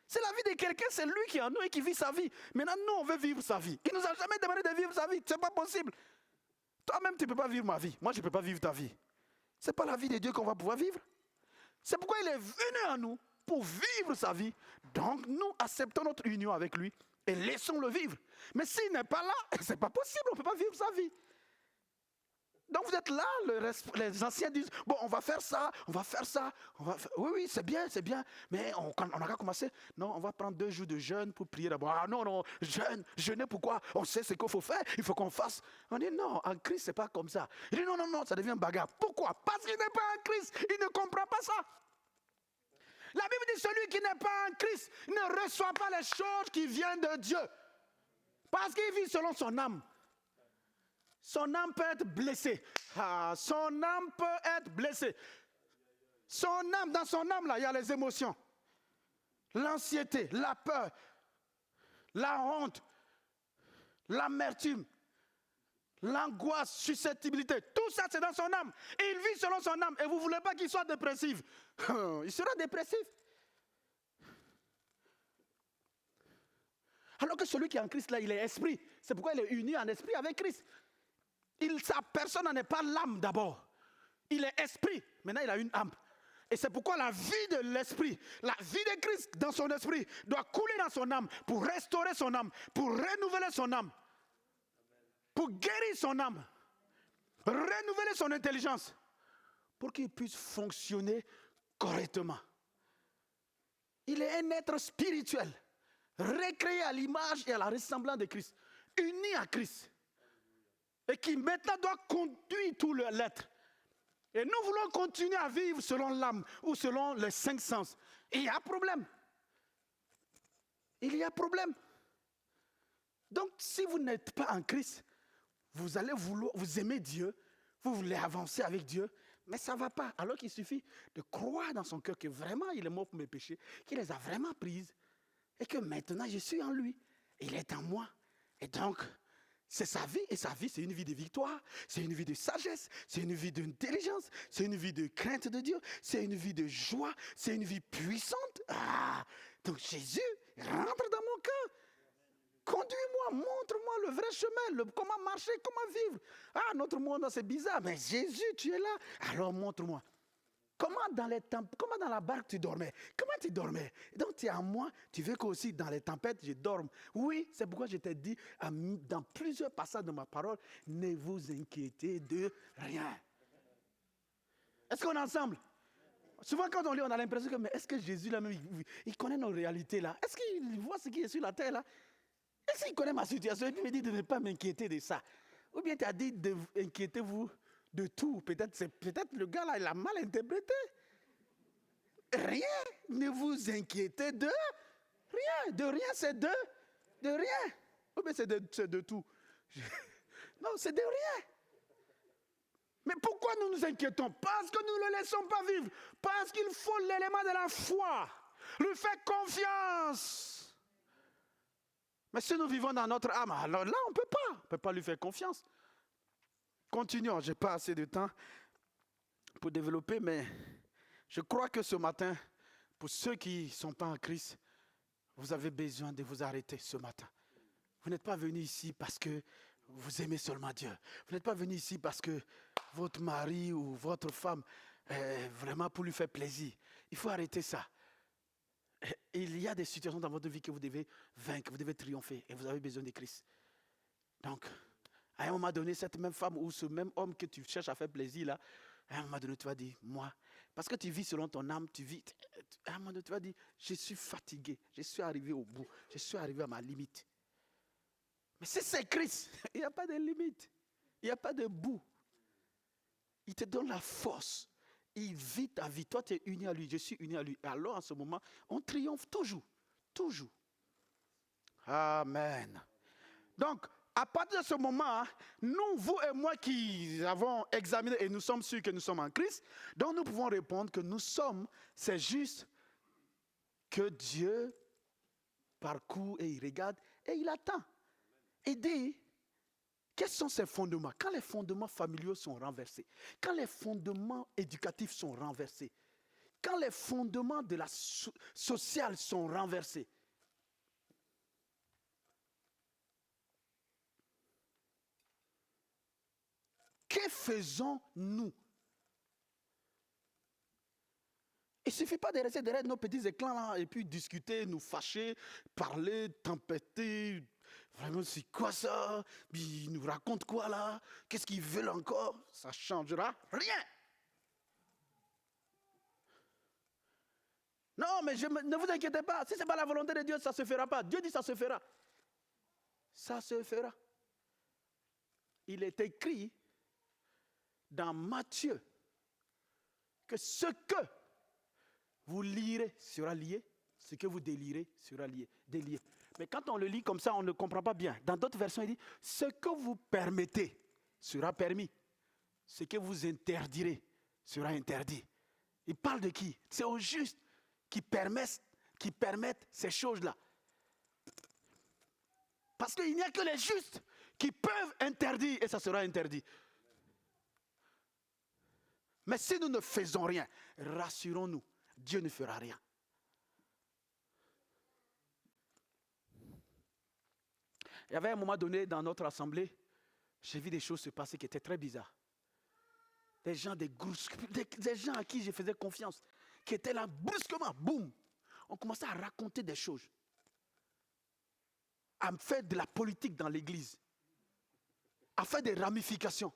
C'est la vie de quelqu'un, c'est lui qui est en nous et qui vit sa vie. Maintenant, nous, on veut vivre sa vie. Il ne nous a jamais demandé de vivre sa vie. Ce n'est pas possible. Toi-même, tu ne peux pas vivre ma vie. Moi, je ne peux pas vivre ta vie. Ce n'est pas la vie de Dieu qu'on va pouvoir vivre. C'est pourquoi il est venu à nous pour vivre sa vie. Donc, nous acceptons notre union avec lui et laissons-le vivre. Mais s'il n'est pas là, ce n'est pas possible. On ne peut pas vivre sa vie. Donc vous êtes là, les anciens disent, bon, on va faire ça, on va faire ça. Oui, c'est bien, mais on n'a qu'à commencer. Non, on va prendre 2 jours de jeûne pour prier d'abord. Ah non, jeûner pourquoi? On sait ce qu'il faut faire, il faut qu'on fasse. On dit non, en Christ, ce n'est pas comme ça. Il dit non, ça devient bagarre. Pourquoi? Parce qu'il n'est pas en Christ, il ne comprend pas ça. La Bible dit, celui qui n'est pas en Christ ne reçoit pas les choses qui viennent de Dieu. Parce qu'il vit selon son âme. Son âme peut être blessée. Son âme peut être blessée. Dans son âme, là, il y a les émotions. L'anxiété, la peur, la honte, l'amertume, l'angoisse, susceptibilité. Tout ça, c'est dans son âme. Et il vit selon son âme. Et vous ne voulez pas qu'il soit dépressif. Il sera dépressif. Alors que celui qui est en Christ, là, il est esprit. C'est pourquoi il est uni en esprit avec Christ. Sa personne n'en est pas l'âme d'abord. Il est esprit. Maintenant, il a une âme. Et c'est pourquoi la vie de l'esprit, la vie de Christ dans son esprit doit couler dans son âme pour restaurer son âme, pour renouveler son âme, pour guérir son âme, renouveler son intelligence, pour qu'il puisse fonctionner correctement. Il est un être spirituel, recréé à l'image et à la ressemblance de Christ, uni à Christ. Et qui maintenant doit conduire tout l'être. Et nous voulons continuer à vivre selon l'âme ou selon les 5 sens. Et il y a problème. Il y a problème. Donc, si vous n'êtes pas en Christ, vous allez vouloir, vous aimez Dieu, vous voulez avancer avec Dieu, mais ça ne va pas. Alors qu'il suffit de croire dans son cœur que vraiment il est mort pour mes péchés, qu'il les a vraiment prises, et que maintenant je suis en lui. Il est en moi. Et donc, c'est sa vie, et sa vie, c'est une vie de victoire, c'est une vie de sagesse, c'est une vie d'intelligence, c'est une vie de crainte de Dieu, c'est une vie de joie, c'est une vie puissante. Donc Jésus rentre dans mon cœur. Conduis-moi, montre-moi le vrai chemin, comment marcher, comment vivre. Notre monde, c'est bizarre, mais Jésus, tu es là, alors montre-moi. Comment dans la barque tu dormais? Comment tu dormais? Donc tu es en moi, tu veux qu'aussi dans les tempêtes je dorme. Oui, c'est pourquoi je t'ai dit dans plusieurs passages de ma parole, ne vous inquiétez de rien. Est-ce qu'on est ensemble? Souvent quand on lit, on a l'impression que, mais est-ce que Jésus là même, il connaît nos réalités là? Est-ce qu'il voit ce qui est sur la terre là? Est-ce qu'il connaît ma situation? Et puis il me dit de ne pas m'inquiéter de ça. Ou bien tu as dit inquiétez-vous de tout. Peut-être le gars là, il a mal interprété. Rien. Ne vous inquiétez de rien. De rien, c'est de rien. Ou bien c'est de tout. Non, c'est de rien. Mais pourquoi nous nous inquiétons? Parce que nous ne le laissons pas vivre. Parce qu'il faut l'élément de la foi. Lui faire confiance. Mais si nous vivons dans notre âme, alors là, on ne peut pas lui faire confiance. Continuons, je n'ai pas assez de temps pour développer, mais je crois que ce matin, pour ceux qui ne sont pas en Christ, vous avez besoin de vous arrêter ce matin. Vous n'êtes pas venu ici parce que vous aimez seulement Dieu. Vous n'êtes pas venu ici parce que votre mari ou votre femme est vraiment pour lui faire plaisir. Il faut arrêter ça. Il y a des situations dans votre vie que vous devez vaincre, vous devez triompher et vous avez besoin de Christ. Donc, à un moment donné, cette même femme ou ce même homme que tu cherches à faire plaisir, là, à un moment donné, tu vas dire, moi, parce que tu vis selon ton âme, à un moment donné, tu vas dire, je suis fatigué, je suis arrivé au bout, je suis arrivé à ma limite. Mais si c'est Christ, il n'y a pas de limite, il n'y a pas de bout. Il te donne la force, il vit ta vie, toi tu es uni à lui, je suis uni à lui. Alors en ce moment, on triomphe toujours, toujours. Amen. Donc, À partir de ce moment, nous, vous et moi qui avons examiné et nous sommes sûrs que nous sommes en Christ, donc nous pouvons répondre que nous sommes, c'est juste que Dieu parcourt et il regarde et il attend. Il dit, quels sont ces fondements? Quand les fondements familiaux sont renversés, quand les fondements éducatifs sont renversés, quand les fondements de la sociale sont renversés, que faisons-nous? Il ne suffit pas de rester derrière nos petits éclats là, et puis discuter, nous fâcher, parler, tempêter. Vraiment, c'est quoi ça? Ils nous racontent quoi là? Qu'est-ce qu'ils veulent encore? Ça ne changera rien. Non, mais ne vous inquiétez pas. Si ce n'est pas la volonté de Dieu, ça ne se fera pas. Dieu dit ça se fera. Ça se fera. Il est écrit dans Matthieu que ce que vous lirez sera lié, ce que vous délirez sera délié. Mais quand on le lit comme ça, on ne comprend pas bien. Dans d'autres versions, il dit, ce que vous permettez sera permis. Ce que vous interdirez sera interdit. Il parle de qui? C'est aux justes qui permettent ces choses-là. Parce qu'il n'y a que les justes qui peuvent interdire et ça sera interdit. Mais si nous ne faisons rien, rassurons-nous, Dieu ne fera rien. Il y avait un moment donné dans notre assemblée, j'ai vu des choses se passer qui étaient très bizarres. Des gens à qui je faisais confiance, qui étaient là brusquement, boum, on commençait à raconter des choses, à faire de la politique dans l'église, à faire des ramifications,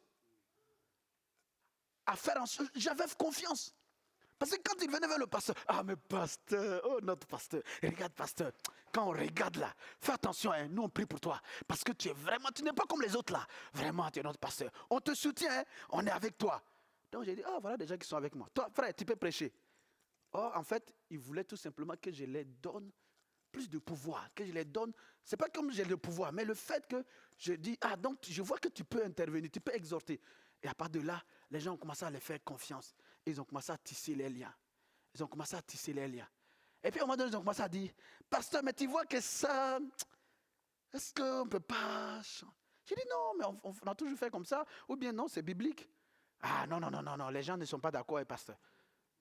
j'avais confiance. Parce que quand il venait vers le pasteur, ah mais pasteur, oh notre pasteur, regarde pasteur, quand on regarde là, fais attention, hein, nous on prie pour toi, parce que tu n'es pas comme les autres là, vraiment tu es notre pasteur, on te soutient, hein, on est avec toi. Donc j'ai dit, oh voilà des gens qui sont avec moi, toi frère tu peux prêcher. Or en fait, il voulait tout simplement que je les donne plus de pouvoir, que je les donne, c'est pas comme j'ai le pouvoir, mais le fait que je dis, ah donc je vois que tu peux intervenir, tu peux exhorter. Et à part de là, les gens ont commencé à les faire confiance. Ils ont commencé à tisser les liens. Et puis, à un moment donné, ils ont commencé à dire, pasteur, mais tu vois que ça, est-ce qu'on ne peut pas changer? J'ai dit, non, mais on a toujours fait comme ça. Ou bien, non, c'est biblique. Ah, non, les gens ne sont pas d'accord avec pasteur.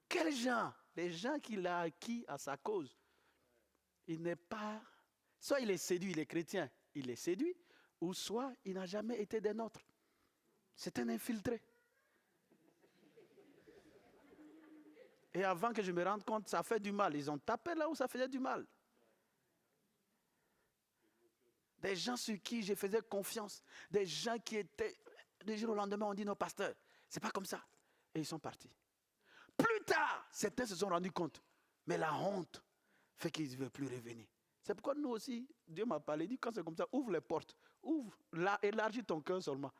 Quels gens? Les gens qu'il a acquis à sa cause. Il n'est pas, soit il est séduit, il est chrétien, il est séduit, ou soit il n'a jamais été des nôtres. C'est un infiltré. Et avant que je me rende compte, ça fait du mal. Ils ont tapé là où ça faisait du mal. Des gens sur qui je faisais confiance. Des gens qui étaient, du jour au lendemain, on dit non, pasteur, c'est pas comme ça. Et ils sont partis. Plus tard, certains se sont rendus compte. Mais la honte fait qu'ils ne veulent plus revenir. C'est pourquoi nous aussi, Dieu m'a parlé, il dit quand c'est comme ça, ouvre les portes. Ouvre, là, élargis ton cœur seulement.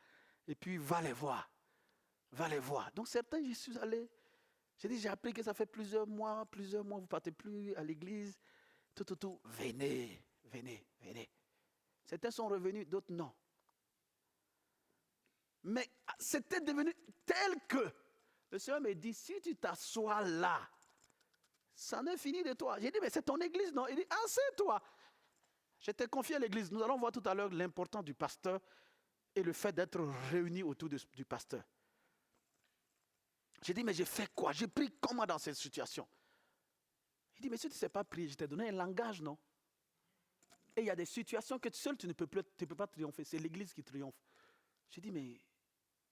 Et puis, va les voir. Donc certains, j'y suis allé. J'ai appris que ça fait plusieurs mois, vous ne partez plus à l'église. Tout. Venez. Certains sont revenus, d'autres non. Mais c'était devenu tel que le Seigneur me dit, si tu t'assois là, ça n'est fini de toi. J'ai dit, mais c'est ton église, non? Il dit, assieds-toi. Je t'ai confié à l'église. Nous allons voir tout à l'heure l'importance du pasteur et le fait d'être réunis autour du pasteur. J'ai dit, mais j'ai fait quoi? J'ai pris comment dans cette situation? Il dit, mais si tu ne sais pas prier, je t'ai donné un langage, non? Et il y a des situations que seul tu ne peux pas triompher. C'est l'église qui triomphe. J'ai dit, mais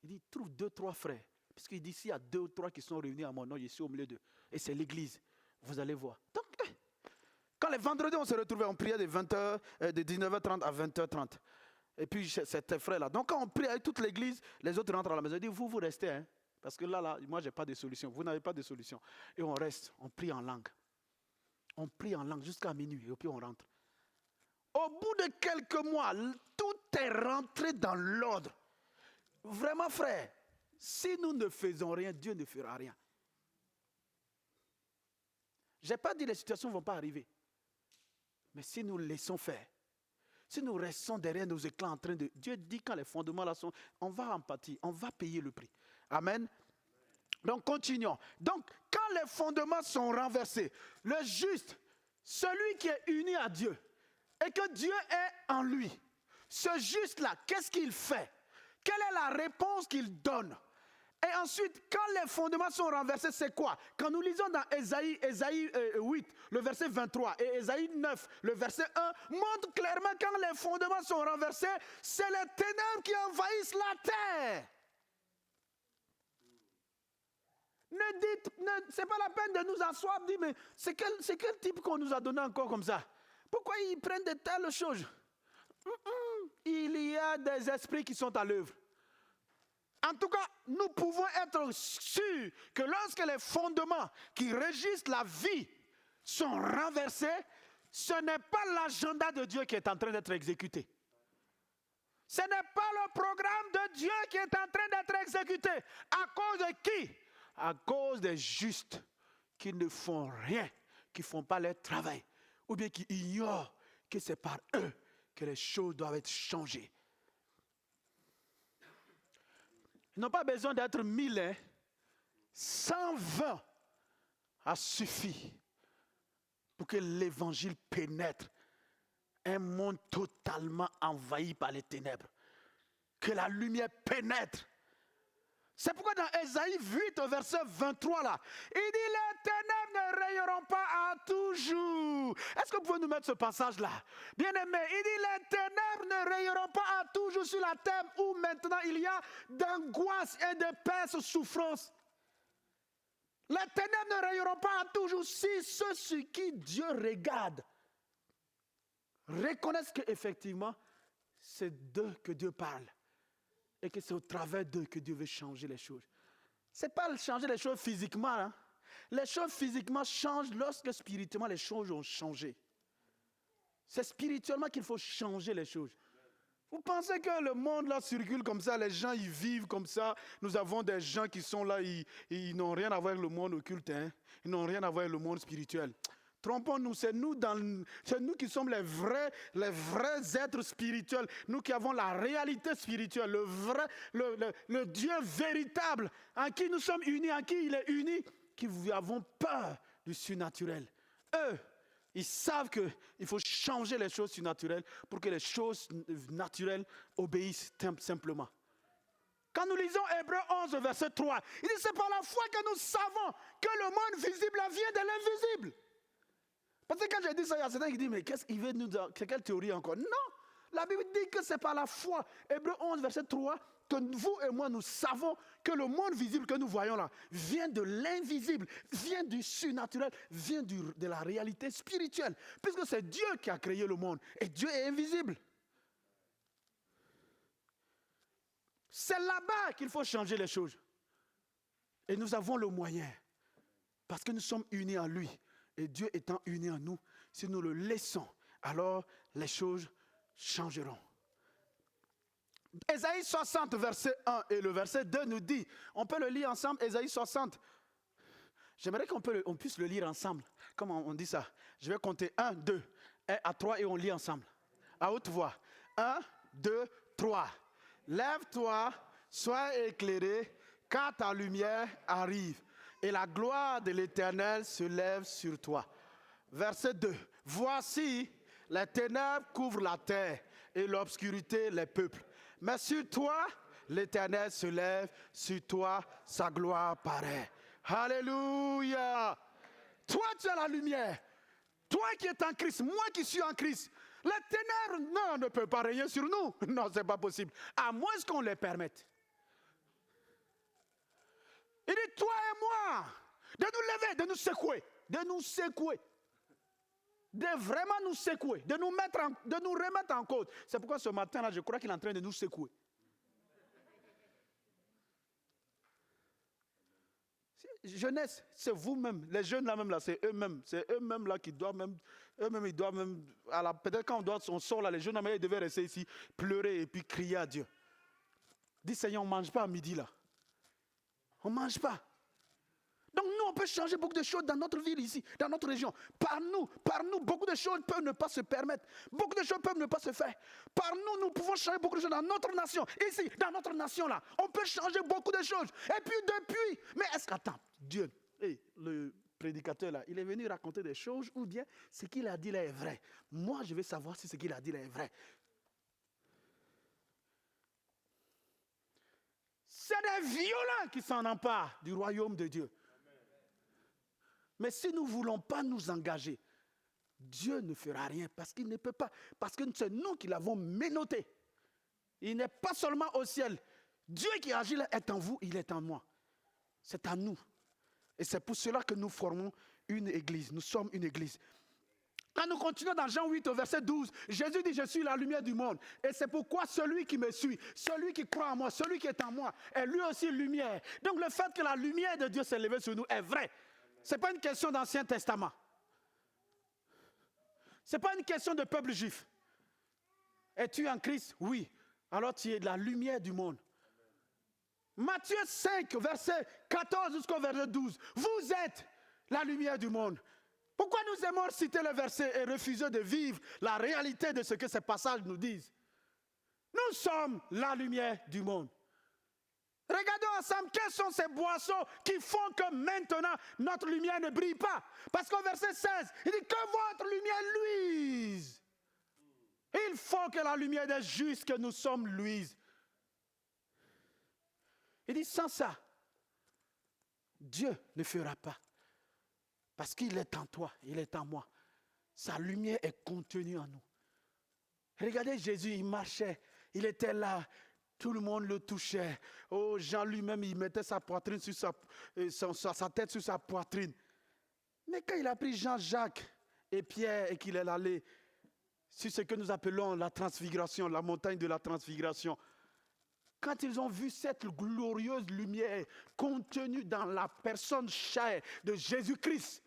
il dit, trouve 2-3 frères. Puisqu'il dit, s'il y a 2 ou 3 qui sont réunis à mon nom, je suis au milieu d'eux. Et c'est l'église. Vous allez voir. Donc, quand les vendredis, on se retrouvait, on priait de 19h30 à 20h30. Et puis, c'était frère là. Donc, quand on prie avec toute l'église, les autres rentrent à la maison. Ils disent, vous restez, hein. Parce que là, moi, je n'ai pas de solution. Vous n'avez pas de solution. Et on reste, on prie en langue. On prie en langue jusqu'à minuit et puis on rentre. Au bout de quelques mois, tout est rentré dans l'ordre. Vraiment, frère, si nous ne faisons rien, Dieu ne fera rien. Je n'ai pas dit que les situations ne vont pas arriver. Mais si nous laissons faire, Si nous restons derrière nos éclats en train de... Dieu dit quand les fondements là sont... On va en pâtir, on va payer le prix. Amen. Donc continuons. Donc quand les fondements sont renversés, le juste, celui qui est uni à Dieu, et que Dieu est en lui, ce juste-là, qu'est-ce qu'il fait? Quelle est la réponse qu'il donne? Et ensuite, quand les fondements sont renversés, c'est quoi? Quand nous lisons dans Ésaïe 8, le verset 23, et Ésaïe 9, le verset 1, montre clairement quand les fondements sont renversés, c'est les ténèbres qui envahissent la terre. C'est pas la peine de nous asseoir, dire, mais c'est quel type qu'on nous a donné encore comme ça? Pourquoi ils prennent de telles choses? Il y a des esprits qui sont à l'œuvre. En tout cas, nous pouvons être sûrs que lorsque les fondements qui régissent la vie sont renversés, ce n'est pas l'agenda de Dieu qui est en train d'être exécuté. Ce n'est pas le programme de Dieu qui est en train d'être exécuté. À cause de qui? À cause des justes qui ne font rien, qui ne font pas leur travail, ou bien qui ignorent que c'est par eux que les choses doivent être changées. Ils n'ont pas besoin d'être 1000, hein. 120 a suffi pour que l'évangile pénètre un monde totalement envahi par les ténèbres. Que la lumière pénètre. C'est pourquoi dans Ésaïe 8, au verset 23, là, il dit les ténèbres ne rayeront pas à toujours. Est-ce que vous pouvez nous mettre ce passage-là? Bien aimé, il dit les ténèbres ne rayeront pas à toujours sur la terre où maintenant il y a d'angoisse et de peste, souffrance. Les ténèbres ne rayeront pas à toujours si ceux sur qui Dieu regarde reconnaissent qu'effectivement, c'est d'eux que Dieu parle. Et que c'est au travers d'eux que Dieu veut changer les choses. Ce n'est pas changer les choses physiquement. Hein. Les choses physiquement changent lorsque spirituellement les choses ont changé. C'est spirituellement qu'il faut changer les choses. Vous pensez que le monde là circule comme ça, les gens ils vivent comme ça. Nous avons des gens qui sont là, ils n'ont rien à voir avec le monde occulte. Hein. Ils n'ont rien à voir avec le monde spirituel. Trompons-nous, c'est nous qui sommes les vrais êtres spirituels. Nous qui avons la réalité spirituelle, le Dieu véritable, en qui nous sommes unis, en qui il est uni, qui avons peur du surnaturel. Eux, ils savent qu'il faut changer les choses surnaturelles pour que les choses naturelles obéissent simplement. Quand nous lisons Hébreux 11, verset 3, il dit c'est par la foi que nous savons que le monde visible vient de l'invisible. Parce que quand j'ai dit ça, il y a certains qui disent, mais qu'est-ce qu'il veut nous dire? C'est quelle théorie encore? Non, la Bible dit que c'est par la foi. Hébreux 11, verset 3, que vous et moi, nous savons que le monde visible que nous voyons là vient de l'invisible, vient du surnaturel, vient de la réalité spirituelle. Puisque c'est Dieu qui a créé le monde et Dieu est invisible. C'est là-bas qu'il faut changer les choses. Et nous avons le moyen, parce que nous sommes unis en lui. Et Dieu étant uni en nous, si nous le laissons, alors les choses changeront. Ésaïe 60, verset 1 et le verset 2 nous dit, on peut le lire ensemble, Ésaïe 60. J'aimerais qu'on puisse le lire ensemble. Comment on dit ça? Je vais compter 1, 2, et à 3 et on lit ensemble. À haute voix. 1, 2, 3. Lève-toi, sois éclairé, car ta lumière arrive. Et la gloire de l'Éternel se lève sur toi. Verset 2. Voici, les ténèbres couvrent la terre et l'obscurité les peuples. Mais sur toi, l'Éternel se lève, sur toi, sa gloire paraît. Alléluia. Toi, tu as la lumière. Toi qui es en Christ, moi qui suis en Christ. Les ténèbres, non, ne peuvent pas régner sur nous. Non, ce n'est pas possible. À moins qu'on les permette. Il dit, toi et moi, de nous lever, de nous secouer, de vraiment nous secouer, de nous remettre en cause. C'est pourquoi ce matin-là, je crois qu'il est en train de nous secouer. Jeunesse, c'est vous-même, les jeunes là-même, là, c'est eux-mêmes là qui doivent même, ils doivent même, peut-être quand on sort là, les jeunes là, ils devaient rester ici, pleurer et puis crier à Dieu. Dis Seigneur, on ne mange pas à midi là. On ne mange pas. Donc nous, on peut changer beaucoup de choses dans notre ville ici, dans notre région. Par nous, beaucoup de choses peuvent ne pas se permettre. Beaucoup de choses peuvent ne pas se faire. Par nous, nous pouvons changer beaucoup de choses dans notre nation. Ici, dans notre nation là, on peut changer beaucoup de choses. Et puis depuis, mais est-ce qu'attends, Dieu, le prédicateur là, il est venu raconter des choses ou bien ce qu'il a dit là est vrai. Moi, je veux savoir si ce qu'il a dit là est vrai. C'est des violents qui s'en emparent du royaume de Dieu. Mais si nous ne voulons pas nous engager, Dieu ne fera rien parce qu'il ne peut pas. Parce que c'est nous qui l'avons menotté. Il n'est pas seulement au ciel. Dieu qui agit là est en vous, il est en moi. C'est à nous. Et c'est pour cela que nous formons une église. Nous sommes une église. Quand nous continuons dans Jean 8 au verset 12, Jésus dit, je suis la lumière du monde. Et c'est pourquoi celui qui me suit, celui qui croit en moi, celui qui est en moi, est lui aussi lumière. Donc le fait que la lumière de Dieu s'est levée sur nous est vrai. Ce n'est pas une question d'Ancien Testament. Ce n'est pas une question de peuple juif. Es-tu en Christ? Oui. Alors tu es la lumière du monde. Matthieu 5, verset 14 jusqu'au verset 12. Vous êtes la lumière du monde. Pourquoi nous aimons citer le verset et refuser de vivre la réalité de ce que ces passages nous disent? Nous sommes la lumière du monde. Regardons ensemble quelles sont ces boissons qui font que maintenant notre lumière ne brille pas. Parce qu'au verset 16, il dit que votre lumière luise. Il faut que la lumière des justes que nous sommes luise. Il dit sans ça, Dieu ne fera pas. Parce qu'il est en toi, il est en moi. Sa lumière est contenue en nous. Regardez Jésus, il marchait, il était là, tout le monde le touchait. Oh, Jean lui-même, il mettait sa poitrine sur sa tête sur sa poitrine. Mais quand il a pris Jean-Jacques et Pierre et qu'il est allé sur ce que nous appelons la transfiguration, la montagne de la transfiguration, quand ils ont vu cette glorieuse lumière contenue dans la personne chair de Jésus-Christ,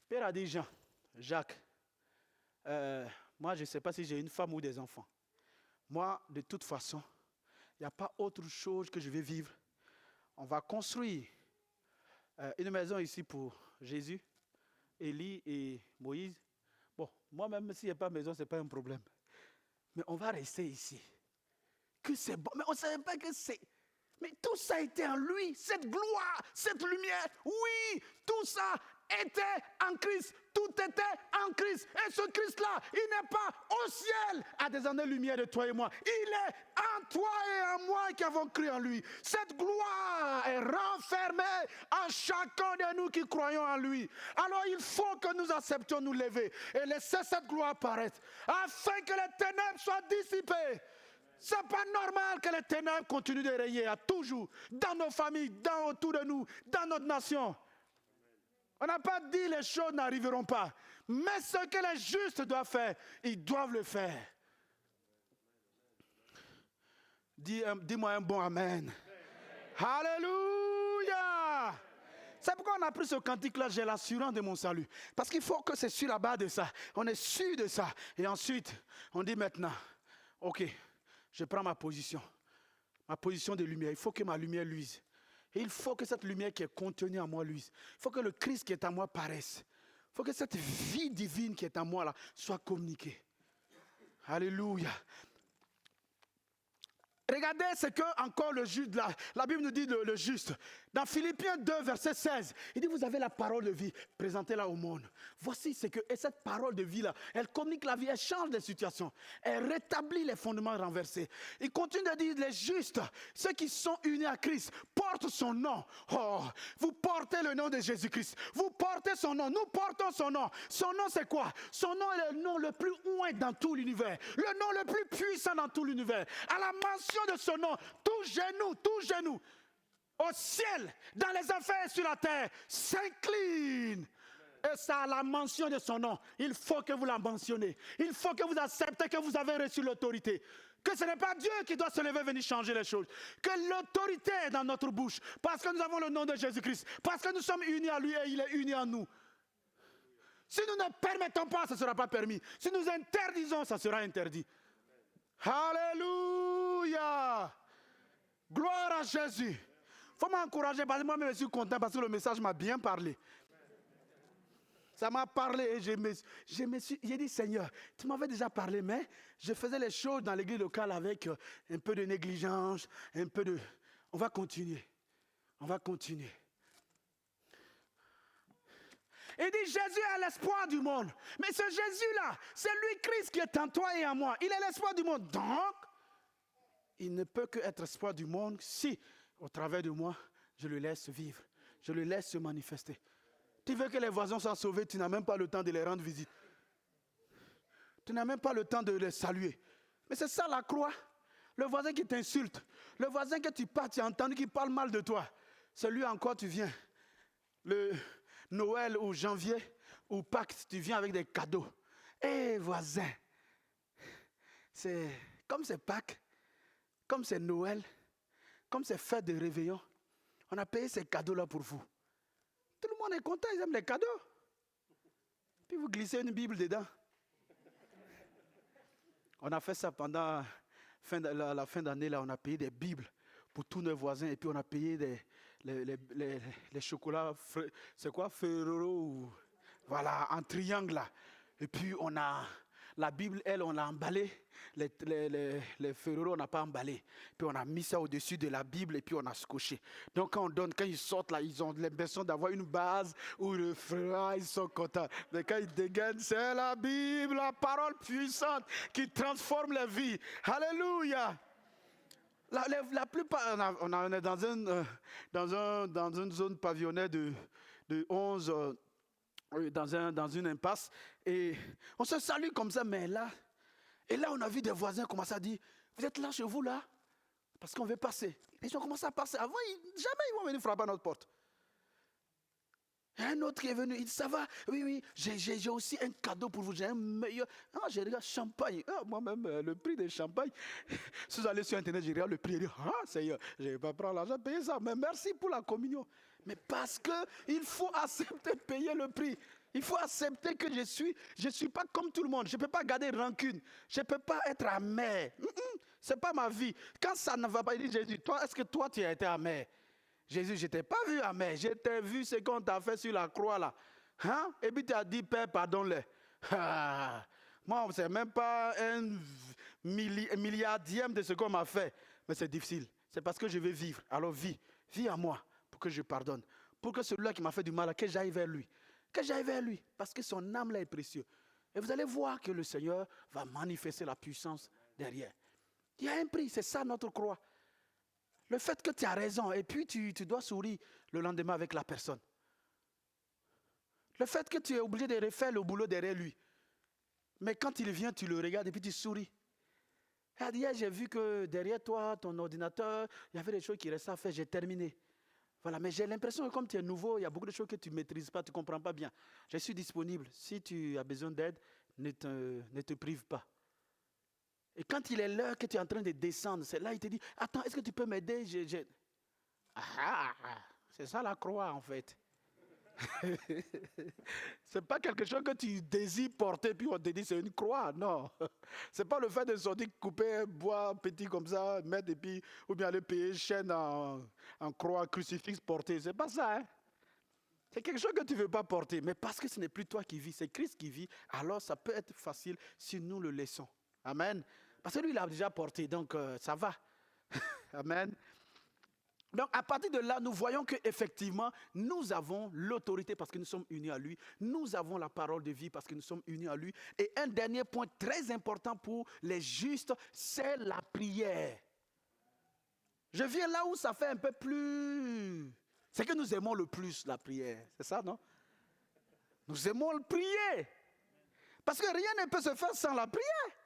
Pierre a dit, Jacques, moi je ne sais pas si j'ai une femme ou des enfants. Moi, de toute façon, il n'y a pas autre chose que je vais vivre. On va construire une maison ici pour Jésus, Élie et Moïse. Bon, moi-même, s'il n'y a pas de maison, ce n'est pas un problème. Mais on va rester ici. Que c'est bon, mais on ne savait pas que c'est... Mais tout ça était en lui, cette gloire, cette lumière. Oui, tout ça était en Christ. Tout était en Christ. Et ce Christ-là, il n'est pas au ciel à des années-lumière de toi et moi. Il est en toi et en moi qui avons cru en lui. Cette gloire est renfermée en chacun de nous qui croyons en lui. Alors il faut que nous acceptions nous lever et laisser cette gloire apparaître afin que les ténèbres soient dissipées. Ce n'est pas normal que les ténèbres continuent de régner à toujours, dans nos familles, autour de nous, dans notre nation. On n'a pas dit les choses n'arriveront pas. Mais ce que les justes doivent faire, ils doivent le faire. Dis-moi un bon amen. Alléluia. C'est pourquoi on a pris ce cantique-là, j'ai l'assurance de mon salut. Parce qu'il faut que c'est sur la base de ça. On est sûr de ça. Et ensuite, on dit maintenant, ok, je prends ma position de lumière. Il faut que ma lumière luise. Et il faut que cette lumière qui est contenue en moi luise. Il faut que le Christ qui est en moi paraisse. Il faut que cette vie divine qui est en moi là soit communiquée. Alléluia. Regardez ce que encore le juste, la Bible nous dit le juste. Dans Philippiens 2, verset 16, il dit vous avez la parole de vie, présentez-la au monde. Voici ce que, et cette parole de vie-là, elle communique la vie, elle change les situations, elle rétablit les fondements renversés. Il continue de dire les justes, ceux qui sont unis à Christ, portent son nom. Oh, vous portez le nom de Jésus-Christ, vous portez son nom, nous portons son nom. Son nom c'est quoi? Son nom est le nom le plus oint dans tout l'univers, le nom le plus puissant dans tout l'univers. À la mention de son nom, tout genou, au ciel, dans les enfers et sur la terre, s'incline. Et ça, à la mention de son nom, il faut que vous la mentionnez. Il faut que vous acceptez que vous avez reçu l'autorité. Que ce n'est pas Dieu qui doit se lever et venir changer les choses. Que l'autorité est dans notre bouche. Parce que nous avons le nom de Jésus-Christ. Parce que nous sommes unis à lui et il est uni en nous. Si nous ne permettons pas, ce ne sera pas permis. Si nous interdisons, ça sera interdit. Alléluia. Gloire à Jésus. Il faut m'encourager parce que moi-même je suis content parce que le message m'a bien parlé. Ça m'a parlé et j'ai dit Seigneur, tu m'avais déjà parlé, mais je faisais les choses dans l'église locale avec un peu de négligence, un peu de... On va continuer. On va continuer. Il dit Jésus est l'espoir du monde. Mais ce Jésus-là, c'est lui Christ qui est en toi et en moi. Il est l'espoir du monde. Donc, il ne peut que être espoir du monde si, au travers de moi, je le laisse vivre. Je le laisse se manifester. Tu veux que les voisins soient sauvés, tu n'as même pas le temps de les rendre visite. Tu n'as même pas le temps de les saluer. Mais c'est ça la croix. Le voisin qui t'insulte, le voisin que tu parles, tu as entendu qui parle mal de toi. C'est lui encore tu viens. Le Noël ou janvier ou Pâques, tu viens avec des cadeaux. Hé voisin, comme c'est Pâques, comme c'est Noël, comme c'est fête de réveillon, on a payé ces cadeaux-là pour vous. Tout le monde est content, ils aiment les cadeaux. Puis vous glissez une Bible dedans. On a fait ça pendant la fin d'année, là, on a payé des Bibles pour tous nos voisins et puis on a payé les chocolats, c'est quoi, Ferrero, voilà, en triangle là. Et puis on a, la Bible, elle, on l'a emballée, les Ferrero, on n'a pas emballé. Puis on a mis ça au-dessus de la Bible et puis on a scotché. Donc quand on donne, quand ils sortent là, ils ont l'impression d'avoir une base où le frère, ils sont contents. Mais quand ils dégainent, c'est la Bible, la parole puissante qui transforme la vie. Alléluia! La plupart, on est dans une zone pavillonnaire de 11, dans une impasse, et on se salue comme ça, mais là, on a vu des voisins commencer à dire, vous êtes là chez vous là? Parce qu'on veut passer. Ils ont commencé à passer. Avant, jamais ils vont venir frapper à notre porte. Un autre qui est venu, il dit, ça va? Oui, j'ai aussi un cadeau pour vous, j'ai un meilleur. Ah, j'ai regardé champagne. Ah, moi-même, le prix des champagne. Si vous allez sur Internet, je regarde le prix. Seigneur, je ne vais pas prendre l'argent, payer ça. Mais merci pour la communion. Mais parce qu'il faut accepter de payer le prix. Il faut accepter que je suis pas comme tout le monde. Je ne peux pas garder rancune. Je ne peux pas être amer. Ce n'est pas ma vie. Quand ça ne va pas, il dit Jésus, est-ce que toi, tu as été amer? Jésus, je ne t'ai pas vu amer, je t'ai vu ce qu'on t'a fait sur la croix là. Hein? Et puis tu as dit, Père, pardonne-les. Moi, ce n'est même pas un milliardième de ce qu'on m'a fait. Mais c'est difficile. C'est parce que je veux vivre. Alors vis à moi pour que je pardonne. Pour que celui-là qui m'a fait du mal, que j'aille vers lui. Que j'aille vers lui. Parce que son âme là est précieuse. Et vous allez voir que le Seigneur va manifester la puissance derrière. Il y a un prix, c'est ça notre croix. Le fait que tu as raison et puis tu dois sourire le lendemain avec la personne. Le fait que tu es obligé de refaire le boulot derrière lui. Mais quand il vient, tu le regardes et puis tu souris. Hier, j'ai vu que derrière toi, ton ordinateur, il y avait des choses qui restaient à faire, j'ai terminé. Voilà, mais j'ai l'impression que comme tu es nouveau, il y a beaucoup de choses que tu ne maîtrises pas, tu ne comprends pas bien. Je suis disponible. Si tu as besoin d'aide, ne te prive pas. Et quand il est l'heure que tu es en train de descendre, c'est là il te dit, attends, est-ce que tu peux m'aider? C'est ça la croix en fait. C'est pas quelque chose que tu désires porter, puis on te dit c'est une croix, non. C'est pas le fait de sortir, couper un bois petit comme ça, mettre et puis, ou bien aller payer chaîne en croix, crucifix porter, c'est pas ça, hein. C'est quelque chose que tu ne veux pas porter, mais parce que ce n'est plus toi qui vis, c'est Christ qui vit, alors ça peut être facile si nous le laissons. Amen. Parce que lui, il a déjà porté, donc ça va. Amen. Donc, à partir de là, nous voyons qu'effectivement, nous avons l'autorité parce que nous sommes unis à lui. Nous avons la parole de vie parce que nous sommes unis à lui. Et un dernier point très important pour les justes, c'est la prière. Je viens là où ça fait un peu plus... C'est que nous aimons le plus la prière. C'est ça, non? Nous aimons prier. Parce que rien ne peut se faire sans la prière.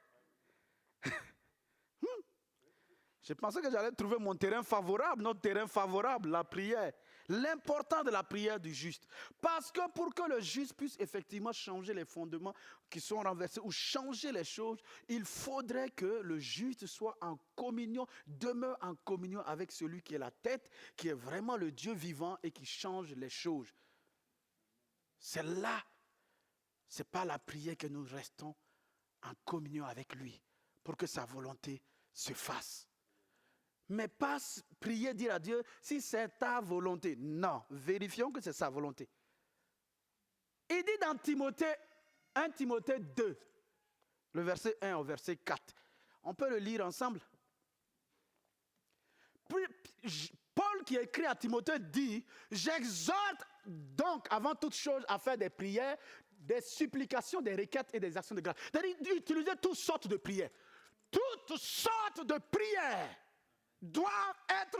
Je pensais que j'allais trouver mon terrain favorable, notre terrain favorable, la prière. L'important de la prière du juste. Parce que pour que le juste puisse effectivement changer les fondements qui sont renversés ou changer les choses, il faudrait que le juste soit en communion, demeure en communion avec celui qui est la tête, qui est vraiment le Dieu vivant et qui change les choses. C'est là, ce n'est pas la prière que nous restons en communion avec lui pour que sa volonté se fasse. Mais pas prier, dire à Dieu, si c'est ta volonté. Non, vérifions que c'est sa volonté. Il dit dans Timothée, 1 Timothée 2, le verset 1 au verset 4. On peut le lire ensemble. Paul qui écrit à Timothée dit, j'exhorte donc avant toute chose à faire des prières, des supplications, des requêtes et des actions de grâce. C'est-à-dire d'utiliser toutes sortes de prières. Toutes sortes de prières doivent être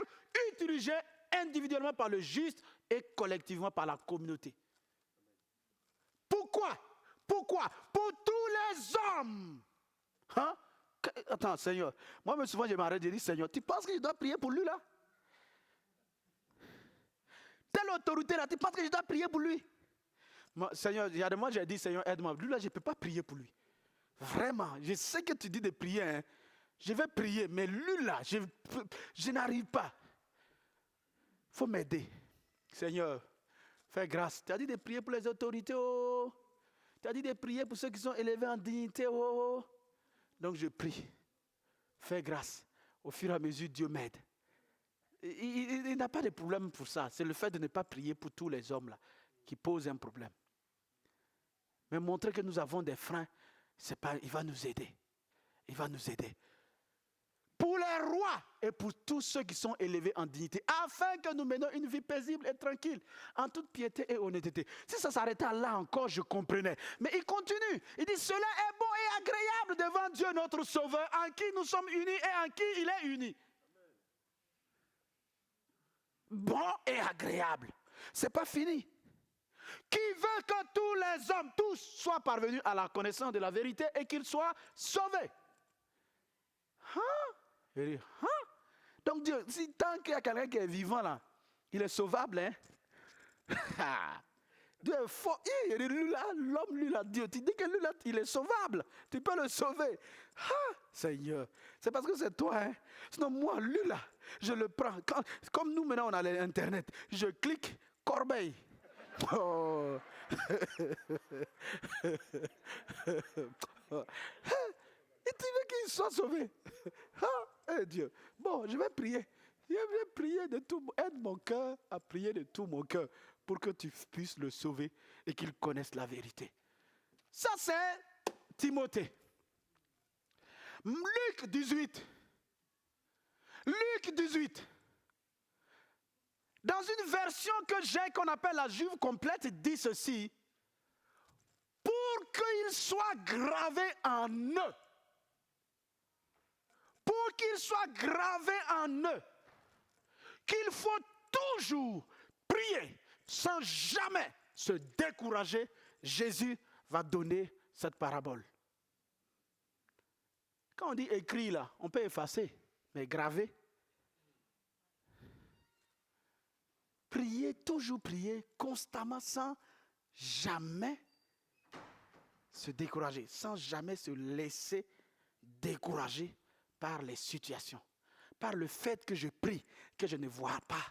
utilisées individuellement par le juste et collectivement par la communauté. Pourquoi? Pourquoi? Pour tous les hommes. Hein? Attends, Seigneur. Moi, souvent, je m'arrête et je dis, Seigneur, tu penses que je dois prier pour lui là? Telle autorité là, tu penses que je dois prier pour lui? Moi, Seigneur, il y a des moments, j'ai dit, Seigneur, aide-moi. Lui là, je ne peux pas prier pour lui. Vraiment, je sais que tu dis de prier. Hein. Je vais prier, mais lui là, je n'arrive pas. Il faut m'aider. Seigneur, fais grâce. Tu as dit de prier pour les autorités. Oh. Tu as dit de prier pour ceux qui sont élevés en dignité. Oh. Donc je prie. Fais grâce. Au fur et à mesure, Dieu m'aide. Il n'a pas de problème pour ça. C'est le fait de ne pas prier pour tous les hommes là qui pose un problème. Mais montrer que nous avons des freins, il va nous aider. Il va nous aider. Pour les rois et pour tous ceux qui sont élevés en dignité, afin que nous menions une vie paisible et tranquille, en toute piété et honnêteté. Si ça s'arrêtait là encore, je comprenais. Mais il continue. Il dit, cela est bon et agréable devant Dieu notre Sauveur, en qui nous sommes unis et en qui il est uni. Bon et agréable. C'est pas fini. Qui veut que tous les hommes, tous soient parvenus à la connaissance de la vérité et qu'ils soient sauvés. Hein? Donc Dieu, si tant qu'il y a quelqu'un qui est vivant là, il est sauvable, hein? Dieu est fort. Lui là, l'homme, lui là, Dieu, tu dis que lui là, il est sauvable. Tu peux le sauver. Seigneur, c'est parce que c'est toi, hein? Sinon moi, lui là, je le prends. Comme nous maintenant on a l'internet, je clique corbeille. Oh. Et tu veux qu'il soit sauvé? Dieu. Bon, je vais prier. Je vais prier de tout. Aide mon cœur à prier de tout mon cœur pour que tu puisses le sauver et qu'il connaisse la vérité. Ça, c'est Timothée. Luc 18. Luc 18. Dans une version que j'ai, qu'on appelle la Juive complète, il dit ceci. Pour qu'il soit gravé en eux. Pour qu'il soit gravé en eux. Qu'il faut toujours prier sans jamais se décourager. Jésus va donner cette parabole. Quand on dit écrit là, on peut effacer, mais graver. Prier, toujours prier, constamment, sans jamais se décourager, sans jamais se laisser décourager par les situations, par le fait que je prie, que je ne vois pas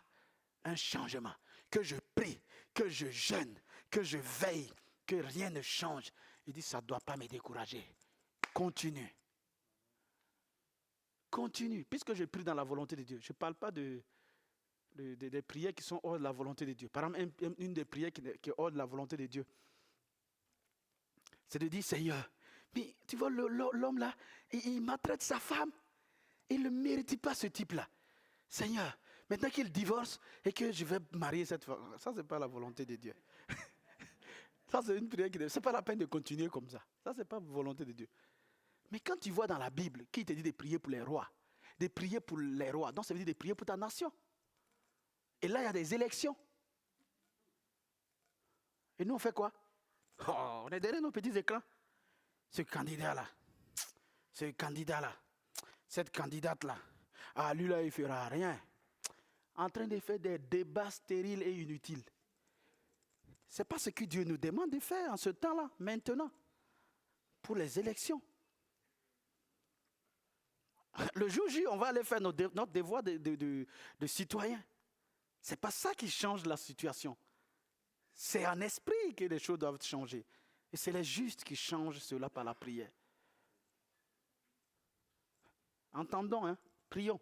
un changement, que je prie, que je jeûne, que je veille, que rien ne change. Il dit, ça ne doit pas me décourager. Continue. Continue, puisque je prie dans la volonté de Dieu. Je ne parle pas des prières qui sont hors de la volonté de Dieu. Par exemple, une des prières qui est hors de la volonté de Dieu, c'est de dire, Seigneur, mais tu vois, l'homme là, il maltraite sa femme. Il ne mérite pas ce type-là. Seigneur, maintenant qu'il divorce et que je vais marier cette femme, ça, ce n'est pas la volonté de Dieu. Ça, c'est une prière ce n'est pas la peine de continuer comme ça. Ça, ce n'est pas la volonté de Dieu. Mais quand tu vois dans la Bible, qui te dit de prier pour les rois, de prier pour les rois, donc ça veut dire de prier pour ta nation. Et là, il y a des élections. Et nous, on fait quoi? On est derrière nos petits écrans. Ce candidat-là, cette candidate-là, lui là, il ne fera rien. En train de faire des débats stériles et inutiles. Ce n'est pas ce que Dieu nous demande de faire en ce temps-là, maintenant, pour les élections. Le jour J, on va aller faire notre devoir de citoyen. Ce n'est pas ça qui change la situation. C'est en esprit que les choses doivent changer. Et c'est les justes qui changent cela par la prière. Entendons, hein? Prions.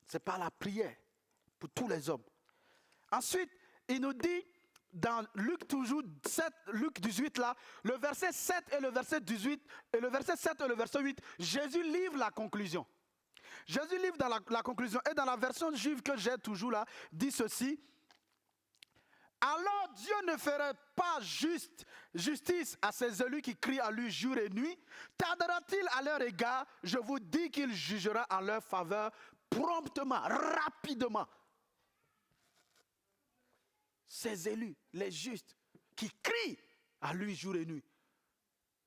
C'est par la prière pour tous les hommes. Ensuite, il nous dit dans Luc toujours 7, Luc 18 là, le verset 7 et le verset 18, et le verset 7 et le verset 8, Jésus livre la conclusion. Jésus livre dans la conclusion, et dans la version juive que j'ai toujours là, dit ceci: alors Dieu ne ferait pas justice à ses élus qui crient à lui jour et nuit? Tardera-t-il à leur égard? Je vous dis qu'il jugera en leur faveur promptement, rapidement. Ces élus, les justes, qui crient à lui jour et nuit.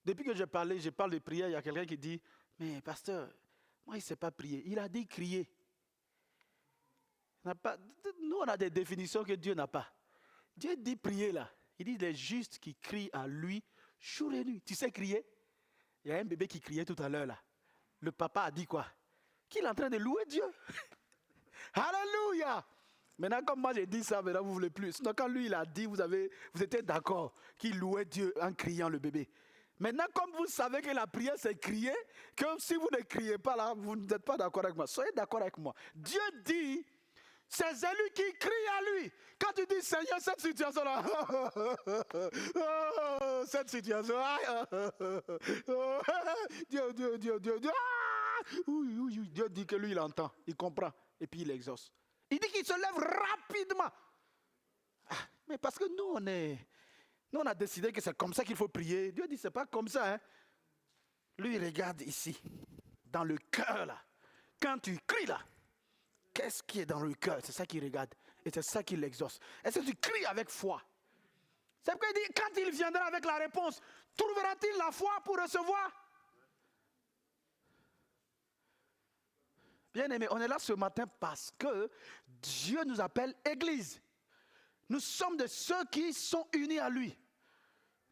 Depuis que je parle de prière, il y a quelqu'un qui dit: mais pasteur, moi il ne sait pas prier. Il a dit crier. Nous on a des définitions que Dieu n'a pas. Dieu dit prier là. Il dit les justes qui crient à lui jour et nuit. Tu sais crier? Il y a un bébé qui criait tout à l'heure là. Le papa a dit quoi? Qu'il est en train de louer Dieu. Alléluia! Maintenant, comme moi j'ai dit ça, maintenant vous ne voulez plus. Sinon, quand lui il a dit, vous étiez d'accord qu'il louait Dieu en criant le bébé. Maintenant, comme vous savez que la prière c'est crier, que si vous ne criez pas là, vous n'êtes pas d'accord avec moi. Soyez d'accord avec moi. Dieu dit, ces élus qui crient à lui. Quand tu dis Seigneur, cette situation-là, cette situation, Dieu, oui, Dieu dit que lui il entend, il comprend et puis il exauce. Il dit qu'il se lève rapidement. Mais parce que nous on a décidé que c'est comme ça qu'il faut prier. Dieu dit c'est pas comme ça. Hein. Lui il regarde ici, dans le cœur là. Quand tu cries là, qu'est-ce qui est dans le cœur? C'est ça qu'il regarde. Et c'est ça qu'il exauce. Est-ce que tu cries avec foi? C'est pourquoi il dit, quand il viendra avec la réponse, trouvera-t-il la foi pour recevoir? Bien aimé, on est là ce matin parce que Dieu nous appelle Église. Nous sommes de ceux qui sont unis à lui.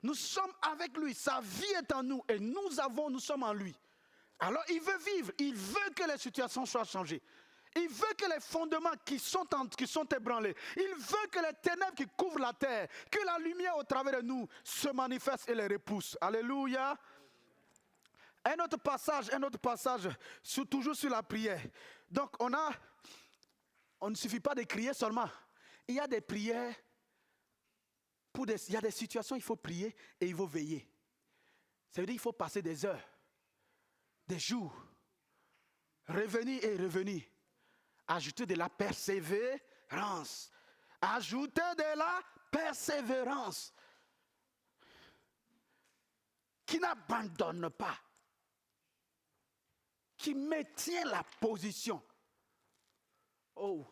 Nous sommes avec lui. Sa vie est en nous et nous sommes en lui. Alors il veut vivre. Il veut que les situations soient changées. Il veut que les fondements qui sont ébranlés, il veut que les ténèbres qui couvrent la terre, que la lumière au travers de nous se manifeste et les repousse. Alléluia. Un autre passage, toujours sur la prière. Donc on ne suffit pas de crier seulement. Il y a des prières, il y a des situations, il faut prier et il faut veiller. Ça veut dire qu'il faut passer des heures, des jours, revenir et revenir. Ajouter de la persévérance. Ajouter de la persévérance. Qui n'abandonne pas. Qui maintient la position. Oh.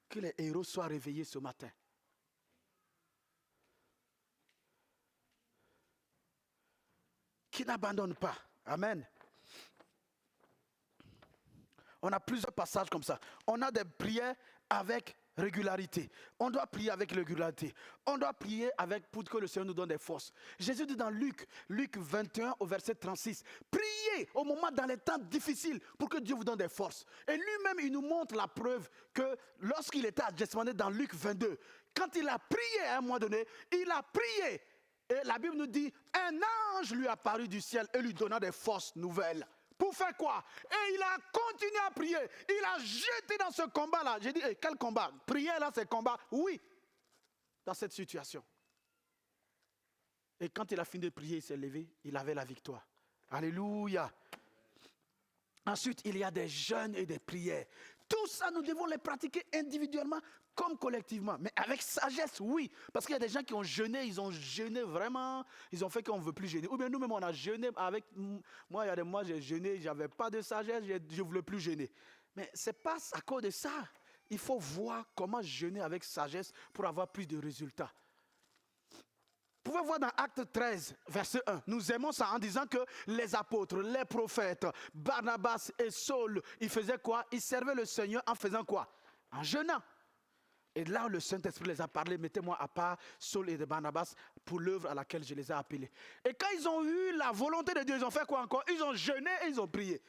Que les héros soient réveillés ce matin. Qui n'abandonne pas. Amen. On a plusieurs passages comme ça. On a des prières avec régularité. On doit prier avec régularité. On doit prier pour que le Seigneur nous donne des forces. Jésus dit dans Luc 21 au verset 36, priez au moment dans les temps difficiles pour que Dieu vous donne des forces. Et lui-même, il nous montre la preuve que lorsqu'il était à Gethsemane dans Luc 22, quand il a prié à un moment donné, il a prié. Et la Bible nous dit, un ange lui apparut du ciel et lui donna des forces nouvelles. Pour faire quoi? Et il a continué à prier. Il a jeté dans ce combat-là. J'ai dit, quel combat? Prier là, c'est combat? Oui. Dans cette situation. Et quand il a fini de prier, il s'est levé. Il avait la victoire. Alléluia. Ensuite, il y a des jeûnes et des prières. Tout ça, nous devons les pratiquer individuellement comme collectivement. Mais avec sagesse, oui. Parce qu'il y a des gens qui ont jeûné, ils ont jeûné vraiment. Ils ont fait qu'on ne veut plus jeûner. Ou bien nous-mêmes, on a jeûné avec... Moi, il y a des mois, j'ai jeûné, je n'avais pas de sagesse, je ne voulais plus jeûner. Mais ce n'est pas à cause de ça. Il faut voir comment jeûner avec sagesse pour avoir plus de résultats. Vous pouvez voir dans Acte 13, verset 1, nous aimons ça en disant que les apôtres, les prophètes, Barnabas et Saul, ils faisaient quoi? Ils servaient le Seigneur en faisant quoi? En jeûnant. Et là, le Saint-Esprit les a parlé, mettez-moi à part Saul et Barnabas pour l'œuvre à laquelle je les ai appelés. Et quand ils ont eu la volonté de Dieu, ils ont fait quoi encore? Ils ont jeûné et ils ont prié.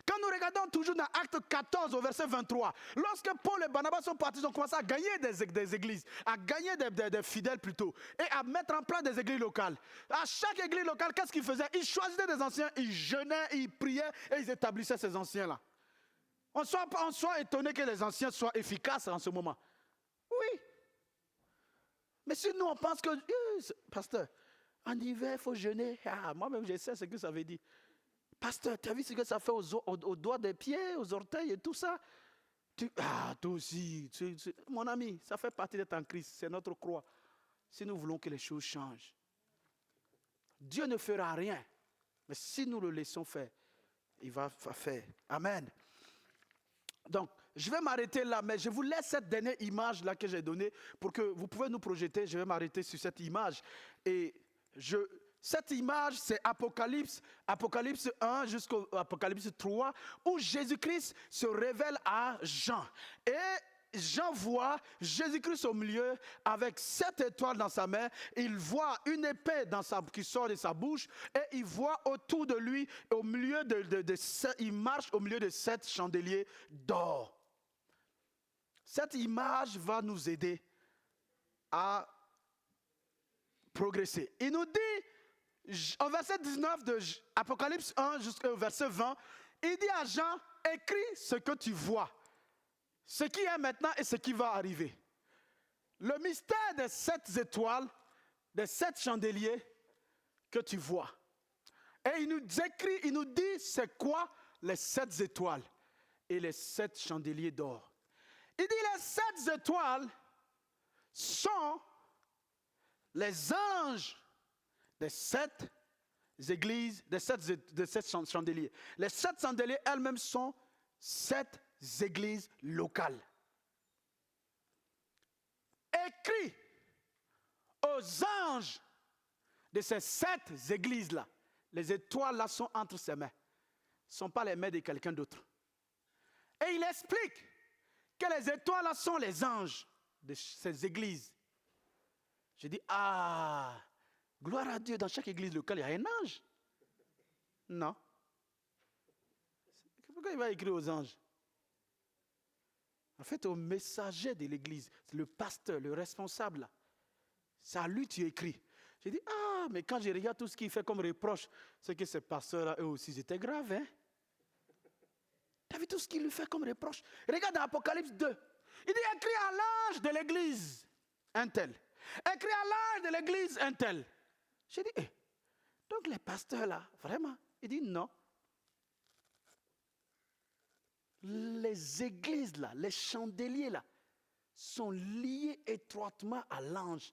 Quand nous regardons toujours dans Acte 14 au verset 23, lorsque Paul et Barnabas sont partis, ils ont commencé à gagner des églises, à gagner des fidèles plutôt, et à mettre en place des églises locales. À chaque église locale, qu'est-ce qu'ils faisaient? Ils choisissaient des anciens, ils jeûnaient, ils priaient et ils établissaient ces anciens-là. On soit étonné que les anciens soient efficaces en ce moment. Oui. Mais si nous, on pense que, pasteur, en hiver, il faut jeûner. Ah, moi-même, je sais ce que ça veut dire. Pasteur, tu as vu ce que ça fait aux doigts des pieds, aux orteils et tout ça? Toi aussi. Mon ami, ça fait partie d'être en Christ. C'est notre croix. Si nous voulons que les choses changent. Dieu ne fera rien. Mais si nous le laissons faire, il va faire. Amen. Donc, je vais m'arrêter là, mais je vous laisse cette dernière image-là que j'ai donnée pour que vous pouvez nous projeter. Je vais m'arrêter sur cette image. Et cette image, c'est Apocalypse 1 jusqu'au Apocalypse 3, où Jésus-Christ se révèle à Jean. Et Jean voit Jésus-Christ au milieu avec 7 étoiles dans sa main. Il voit une épée qui sort de sa bouche et il voit autour de lui, au milieu il marche au milieu de 7 chandeliers d'or. Cette image va nous aider à progresser. Il nous dit, au verset 19 de Apocalypse 1 jusqu'au verset 20, il dit à Jean, écris ce que tu vois. Ce qui est maintenant et ce qui va arriver. Le mystère des 7 étoiles, des 7 chandeliers que tu vois. Et il nous dit c'est quoi les 7 étoiles et les 7 chandeliers d'or. Il dit les 7 étoiles sont les anges des 7 églises, des 7 chandeliers. Les 7 chandeliers elles-mêmes sont 7 églises locales. Écrit aux anges de ces 7 églises-là. Les étoiles là sont entre ses mains. Ce ne sont pas les mains de quelqu'un d'autre. Et il explique que les étoiles là sont les anges de ces églises. Je dis, gloire à Dieu, dans chaque église locale, il y a un ange. Non. Pourquoi il va écrire aux anges? En fait, au messager de l'église, c'est le pasteur, le responsable là. C'est à lui que tu écris. J'ai dit, mais quand je regarde tout ce qu'il fait comme reproche, c'est que ces pasteurs-là, eux aussi, c'était grave, hein? Tu as vu tout ce qu'il lui fait comme reproche? Regarde dans Apocalypse 2. Il dit, écris à l'ange de l'église, un tel. Écris à l'ange de l'église, un tel. J'ai dit, donc les pasteurs là, vraiment? Il dit, non. Les églises là, les chandeliers là, sont liés étroitement à l'ange.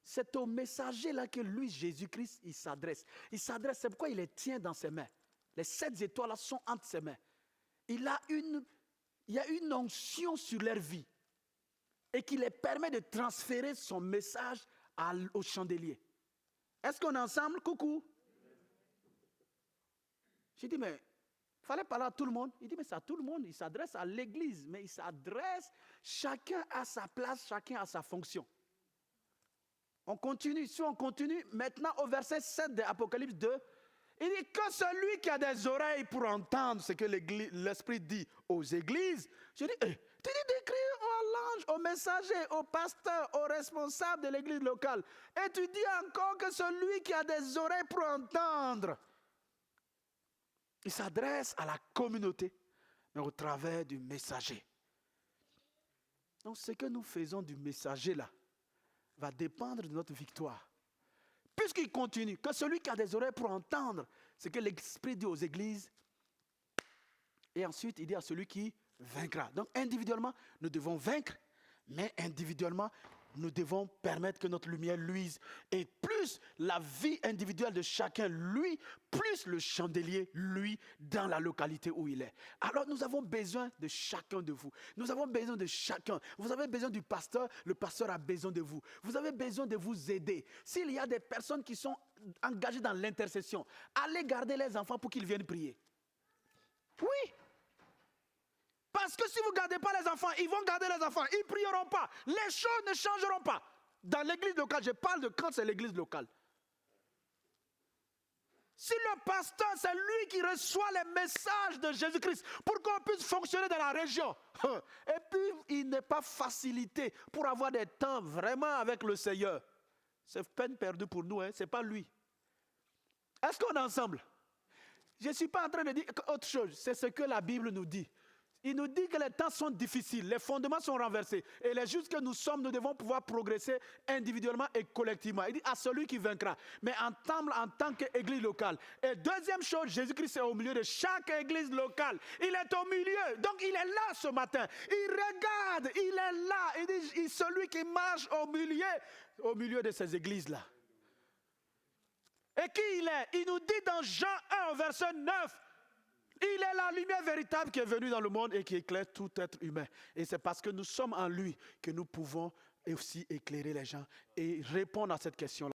C'est au messager là que lui, Jésus-Christ, il s'adresse. Il s'adresse, c'est pourquoi il les tient dans ses mains. Les 7 étoiles là sont entre ses mains. Il y a une onction sur leur vie et qui les permet de transférer son message au chandelier. Est-ce qu'on est ensemble? Coucou. J'ai dit, mais il fallait parler à tout le monde. Il dit, mais c'est à tout le monde. Il s'adresse à l'église, mais il s'adresse, chacun à sa place, chacun à sa fonction. On continue, si on continue, maintenant au verset 7 de Apocalypse 2, il dit que celui qui a des oreilles pour entendre ce que l'Esprit dit aux églises, je dis, tu dis d'écrire à l'ange, au messager, au pasteur, au responsable de l'église locale. Et tu dis encore que celui qui a des oreilles pour entendre, il s'adresse à la communauté, mais au travers du messager. Donc ce que nous faisons du messager là, va dépendre de notre victoire. Puisqu'il continue, que celui qui a des oreilles pour entendre ce que l'Esprit dit aux églises, et ensuite il dit à celui qui vaincra. Donc individuellement, nous devons vaincre, mais individuellement, nous devons permettre que notre lumière luise. Et plus la vie individuelle de chacun luit, plus le chandelier luit dans la localité où il est. Alors nous avons besoin de chacun de vous. Nous avons besoin de chacun. Vous avez besoin du pasteur, le pasteur a besoin de vous. Vous avez besoin de vous aider. S'il y a des personnes qui sont engagées dans l'intercession, allez garder les enfants pour qu'ils viennent prier. Oui. Parce que si vous ne gardez pas les enfants, ils vont garder les enfants. Ils ne prieront pas. Les choses ne changeront pas. Dans l'église locale, je parle de quand c'est l'église locale. Si le pasteur, c'est lui qui reçoit les messages de Jésus-Christ pour qu'on puisse fonctionner dans la région. Et puis, il n'est pas facilité pour avoir des temps vraiment avec le Seigneur. C'est peine perdue pour nous, ce n'est pas lui. Est-ce qu'on est ensemble? Je ne suis pas en train de dire autre chose, c'est ce que la Bible nous dit. Il nous dit que les temps sont difficiles, les fondements sont renversés. Et les justes que nous sommes, nous devons pouvoir progresser individuellement et collectivement. Il dit à celui qui vaincra, mais ensemble en tant qu'église locale. Et deuxième chose, Jésus-Christ est au milieu de chaque église locale. Il est au milieu, donc il est là ce matin. Il regarde, il est là. Il dit, celui qui marche au milieu de ces églises-là. Et qui il est? Il nous dit dans Jean 1, verset 9, il est la lumière véritable qui est venue dans le monde et qui éclaire tout être humain. Et c'est parce que nous sommes en lui que nous pouvons aussi éclairer les gens et répondre à cette question-là.